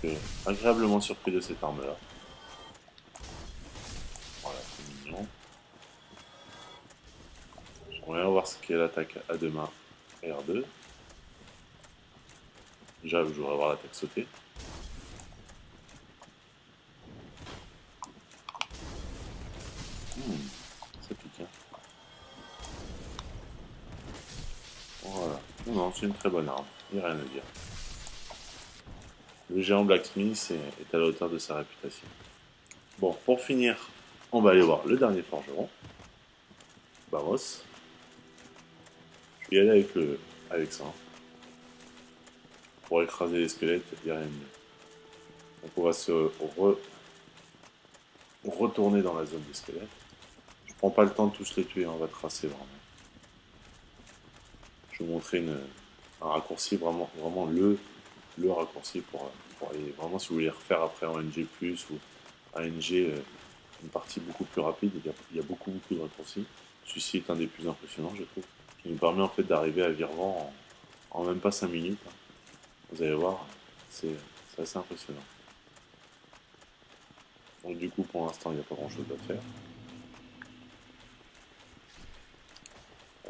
Speaker 1: Donc, agréablement surpris de cette arme là. Voilà, c'est mignon. J'aimerais bien voir ce qu'est l'attaque à deux mains R2. Déjà, je voudrais voir l'attaque sauter. Ça pique, hein. Voilà. Non, c'est une très bonne arme. Il n'y a rien à dire. Le géant Blacksmith est à la hauteur de sa réputation. Bon, pour finir, on va aller voir le dernier forgeron. Barros. Je vais y aller avec ça. Pour écraser les squelettes, il n'y a rien de mieux. Donc on va se retourner dans la zone des squelettes. Je prends pas le temps de tous les tuer, on va tracer vraiment. Je vais vous montrer un raccourci, vraiment le raccourci pour aller vraiment si vous voulez refaire après en NG+, ou un NG, une partie beaucoup plus rapide, il y a beaucoup de raccourcis. Celui-ci est un des plus impressionnants, je trouve, qui nous permet en fait d'arriver à Virvan en même pas 5 minutes. Vous allez voir, c'est assez impressionnant. Donc du coup, pour l'instant, il n'y a pas grand-chose à faire.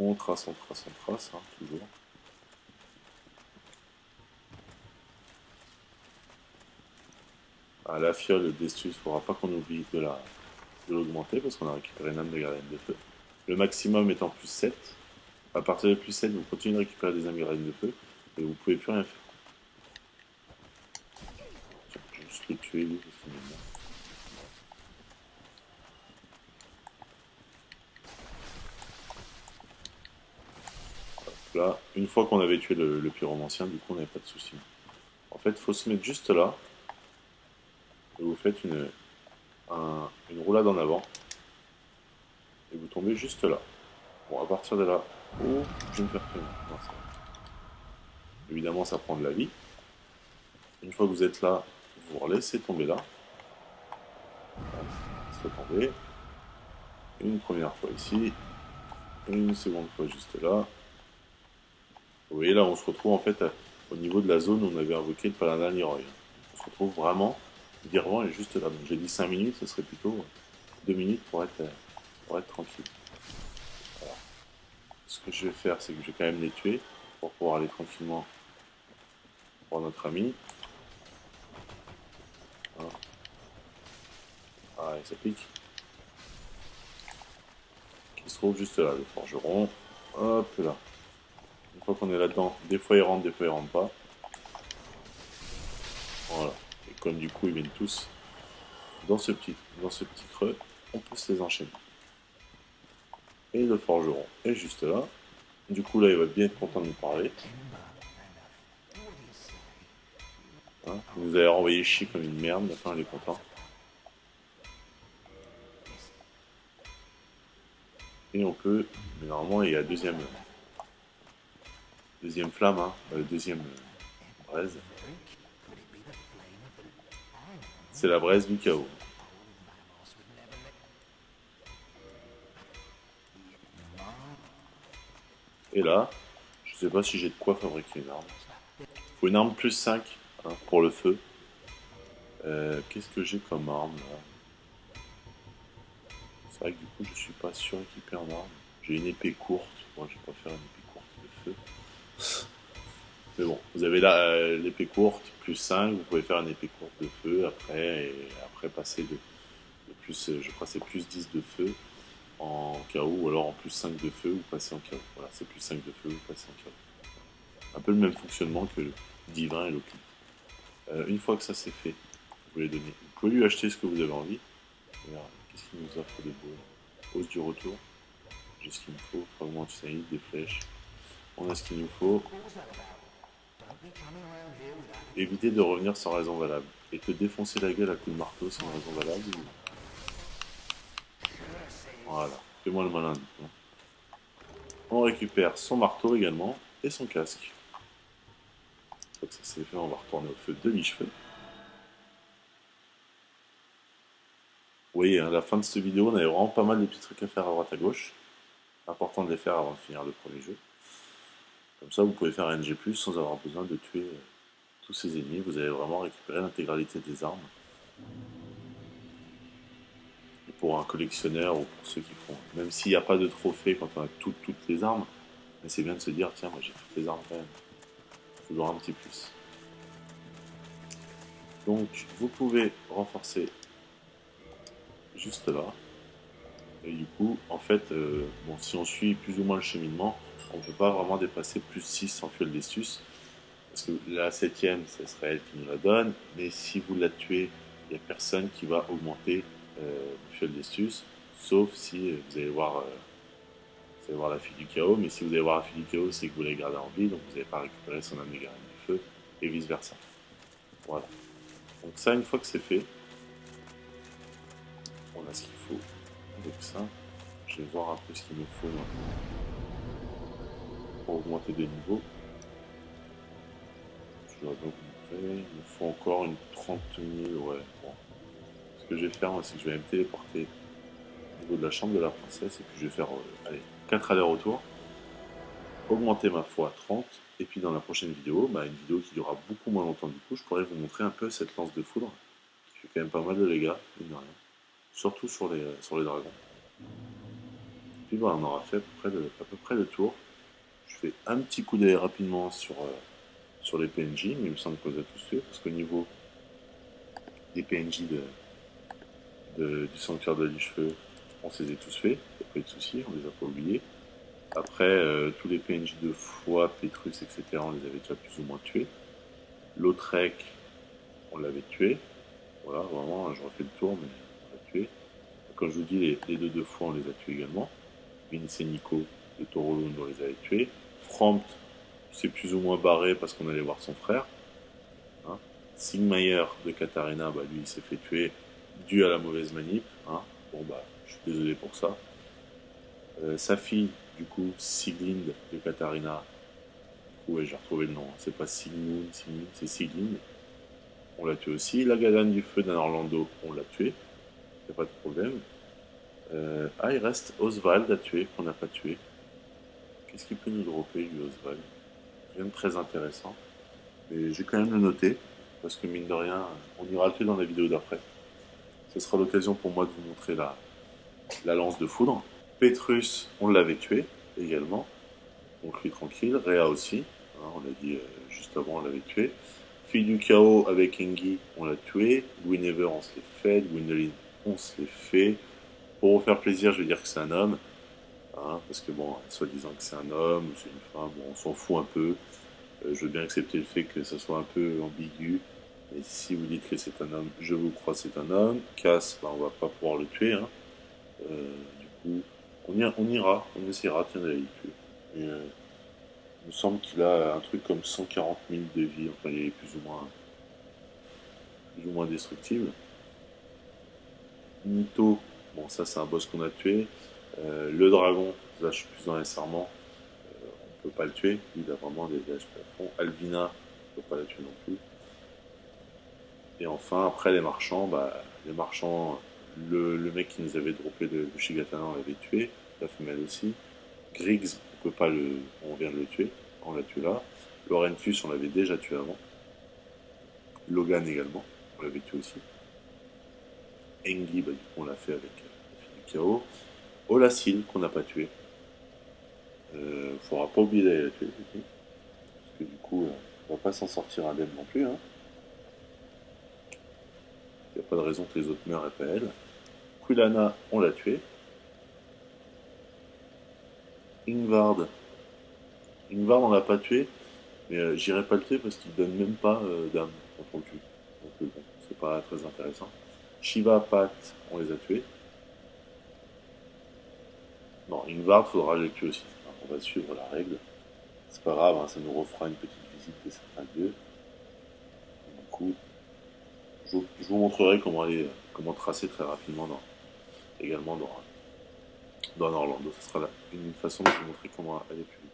Speaker 1: On trace, hein, toujours. À la fiole d'Estus, il ne faudra pas qu'on oublie de l'augmenter parce qu'on a récupéré une âme de gardienne de feu. Le maximum étant plus 7. À partir de plus 7, vous continuez de récupérer des âmes gardiennes de feu et vous pouvez plus rien faire. Tiens, je vais juste le tuer lui parce qu'il est mort. Là, une fois qu'on avait tué le pyromancien, du coup on n'avait pas de soucis. En fait, il faut se mettre juste là et vous faites une roulade en avant et vous tombez juste là. Bon, à partir de là, oh, je vais me faire primer. Évidemment, ça prend de la vie. Une fois que vous êtes là, vous laissez tomber là. Laissez tomber. Une première fois ici. Une seconde fois juste là. Vous voyez là, on se retrouve en fait au niveau de la zone où on avait invoqué le paladin Leroy. On se retrouve vraiment, Virvan est juste là. Donc j'ai dit 5 minutes, ce serait plutôt 2 minutes pour être tranquille. Voilà. Ce que je vais faire, c'est que je vais quand même les tuer pour pouvoir aller tranquillement voir notre ami. Voilà. Ah, et ça pique. Qui se trouve juste là, le forgeron. Hop là. Une fois qu'on est là-dedans, des fois ils rentrent pas. Voilà. Et comme du coup ils viennent tous dans ce petit creux, on peut se les enchaîner. Et le forgeron est juste là. Du coup là il va bien être content de nous parler. Hein, il nous avait renvoyé chier comme une merde, maintenant il est content. Et on peut, mais normalement il y a deuxième flamme, hein, deuxième braise. C'est la braise du chaos. Et là, je sais pas si j'ai de quoi fabriquer une arme. Faut une arme plus 5 hein, pour le feu. Qu'est-ce que j'ai comme arme là? C'est vrai que du coup je suis pas suréquipé en arme. J'ai une épée courte. Moi je préfère une épée courte de feu. Mais bon, vous avez là l'épée courte, plus 5, vous pouvez faire une épée courte de feu après, et après passer de plus, je crois que c'est plus 10 de feu en KO, ou alors en plus 5 de feu, vous passez en KO. Voilà, c'est plus 5 de feu, vous passez en KO. Un peu le même fonctionnement que le divin et l'occulte. Une fois que ça c'est fait, vous les donner. Vous pouvez lui acheter ce que vous avez envie. Qu'est-ce qu'il nous offre de beau? Hausse du retour. J'ai ce qu'il me faut. Fragment antisanite, des flèches. On a ce qu'il nous faut. Éviter de revenir sans raison valable. Et te défoncer la gueule à coups de marteau sans raison valable. Voilà. Fais-moi le malin. On récupère son marteau également. Et son casque. Une fois que ça c'est fait, on va retourner au feu de mi-cheveux. Vous voyez, à la fin de cette vidéo, on avait vraiment pas mal de petits trucs à faire à droite à gauche. Important de les faire avant de finir le premier jeu. Comme ça, vous pouvez faire un NG+, sans avoir besoin de tuer tous ces ennemis. Vous allez vraiment récupérer l'intégralité des armes. Et pour un collectionneur ou pour ceux qui font... Même s'il n'y a pas de trophée quand on a toutes les armes, mais c'est bien de se dire, tiens, moi j'ai toutes les armes quand même. Toujours un petit plus. Donc, vous pouvez renforcer juste là. Et du coup, en fait, bon, si on suit plus ou moins le cheminement, on ne peut pas vraiment dépasser plus 6 en Fiole d'Estus. Parce que la 7ème, ce serait elle qui nous la donne. Mais si vous la tuez, il n'y a personne qui va augmenter le Fiole d'Estus. Sauf si vous allez voir la fille du chaos. Mais si vous allez voir la fille du chaos, c'est que vous l'avez gardée en vie. Donc vous n'allez pas récupérer son âme de gardienne du feu. Et vice versa. Voilà. Donc ça, une fois que c'est fait, on a ce qu'il faut avec ça. Je vais voir un peu ce qu'il me faut maintenant pour augmenter de niveau. Je dois donc montrer. Il me faut encore une 30 000. Ouais, bon. Ce que je vais faire, c'est que je vais me téléporter au niveau de la chambre de la princesse et puis je vais faire allez, 4 allers-retours, augmenter ma foi à 30. Et puis dans la prochaine vidéo, une vidéo qui durera beaucoup moins longtemps du coup, je pourrais vous montrer un peu cette lance de foudre qui fait quand même pas mal de dégâts, mine de rien. Surtout sur les dragons. Puis voilà, on aura fait à peu près le tour. Je fais un petit coup d'œil rapidement sur les PNJ, mais il me semble qu'on les a tous tués, parce qu'au niveau des PNJ du sanctuaire de l'Icheveux, on se les a tous faits, il n'y a pas eu de soucis, on les a pas oubliés. Après, tous les PNJ de foi, Pétrus, etc., on les avait déjà plus ou moins tués. Lautrec, on l'avait tué. Voilà, vraiment, je refais le tour, mais on l'a tué. Comme je vous dis, les deux de foi, on les a tués également. Vince et Nico de Torolund, on les avait tués. Frampt s'est plus ou moins barré parce qu'on allait voir son frère. Hein. Sigmayer de Katarina, lui, il s'est fait tuer dû à la mauvaise manip. Hein. Bon, je suis désolé pour ça. Sa fille, du coup, Siglind de Katarina. Ouais, j'ai retrouvé le nom. C'est pas Sigmund, c'est Siglind. On l'a tué aussi. La Gadane du Feu d'un Orlando, on l'a tué. Y a pas de problème. Il reste Oswald à tuer, qu'on n'a pas tué. Qu'est-ce qu'il peut nous dropper, lui, Oswald? Rien de très intéressant. Mais j'ai quand même le noté, parce que mine de rien, on ira le tuer dans la vidéo d'après. Ce sera l'occasion pour moi de vous montrer la lance de foudre. Pétrus, on l'avait tué également. Donc lui tranquille. Réa aussi. Hein, on l'a dit juste avant, on l'avait tué. Fille du chaos avec Engi, on l'a tué. Guinevere, on se l'est fait. Gwendoline, on se l'est fait. Pour vous faire plaisir, je vais dire que c'est un homme. Hein, parce que bon, soi-disant que c'est un homme ou c'est une femme, bon, on s'en fout un peu. Je veux bien accepter le fait que ça soit un peu ambigu. Et si vous dites que c'est un homme, je vous crois c'est un homme. Cass, on va pas pouvoir le tuer. Hein. Du coup, on essaiera d'aller le tuer. Et, il me semble qu'il a un truc comme 140 000 de vie. Enfin, il est plus ou moins destructible. Nito, bon, ça c'est un boss qu'on a tué. Le dragon, là je suis plus dans les serments. On peut pas le tuer. Il a vraiment des HP à fond. Alvina, on peut pas la tuer non plus. Et enfin, après les marchands, le mec qui nous avait droppé de Shigatana, on l'avait tué. La femelle aussi. Griggs, on vient de le tuer. On l'a tué là. Laurentius, on l'avait déjà tué avant. Logan également, on l'avait tué aussi. Engi, du coup, on l'a fait avec la fille du chaos. Olacil, qu'on n'a pas tué. Faudra pas oublier d'aller la tuer, du coup. Parce que du coup, pas s'en sortir indemne non plus. Hein. Il n'y a pas de raison que les autres meurent et pas elle. Quilana, on l'a tué. Ingvard. Ingvard, on l'a pas tué. Mais j'irai pas le tuer parce qu'il donne même pas d'âme quand on le tue. Donc bon, c'est pas très intéressant. Shiva, Pat, on les a tués. Non, Ingvard, faudra les tuer aussi. Enfin, on va suivre la règle. C'est pas grave, hein, ça nous refera une petite visite de certains lieux. Du coup, je vous montrerai comment tracer très rapidement également dans Orlando. Ce sera là une façon de vous montrer comment aller plus vite.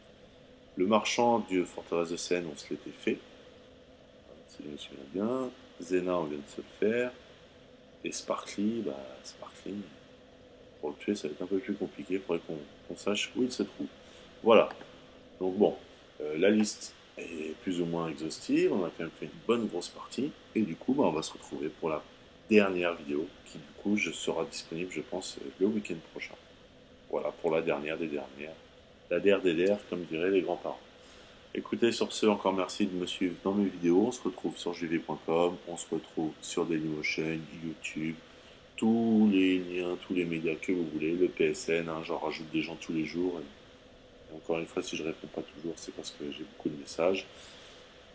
Speaker 1: Le marchand du Forteresse de Seine, on se l'était fait. Si je me souviens bien. Zena, on vient de se le faire. Et Sparkly, Sparkly, pour le tuer, ça va être un peu plus compliqué. Il faudrait qu'on sache où il se trouve. Voilà. Donc bon, la liste est plus ou moins exhaustive. On a quand même fait une bonne grosse partie. Et du coup, on va se retrouver pour la dernière vidéo qui, du coup, sera disponible, je pense, le week-end prochain. Voilà, pour la dernière des dernières. La der des der, comme diraient les grands-parents. Écoutez, sur ce, encore merci de me suivre dans mes vidéos. On se retrouve sur jv.com, on se retrouve sur Dailymotion, YouTube, tous les liens, tous les médias que vous voulez, le PSN, hein, j'en rajoute des gens tous les jours. Et encore une fois, si je réponds pas toujours, c'est parce que j'ai beaucoup de messages.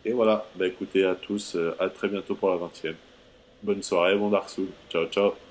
Speaker 1: Et voilà, écoutez à tous, à très bientôt pour la 20e. Bonne soirée, bon Dark Souls. Ciao, ciao.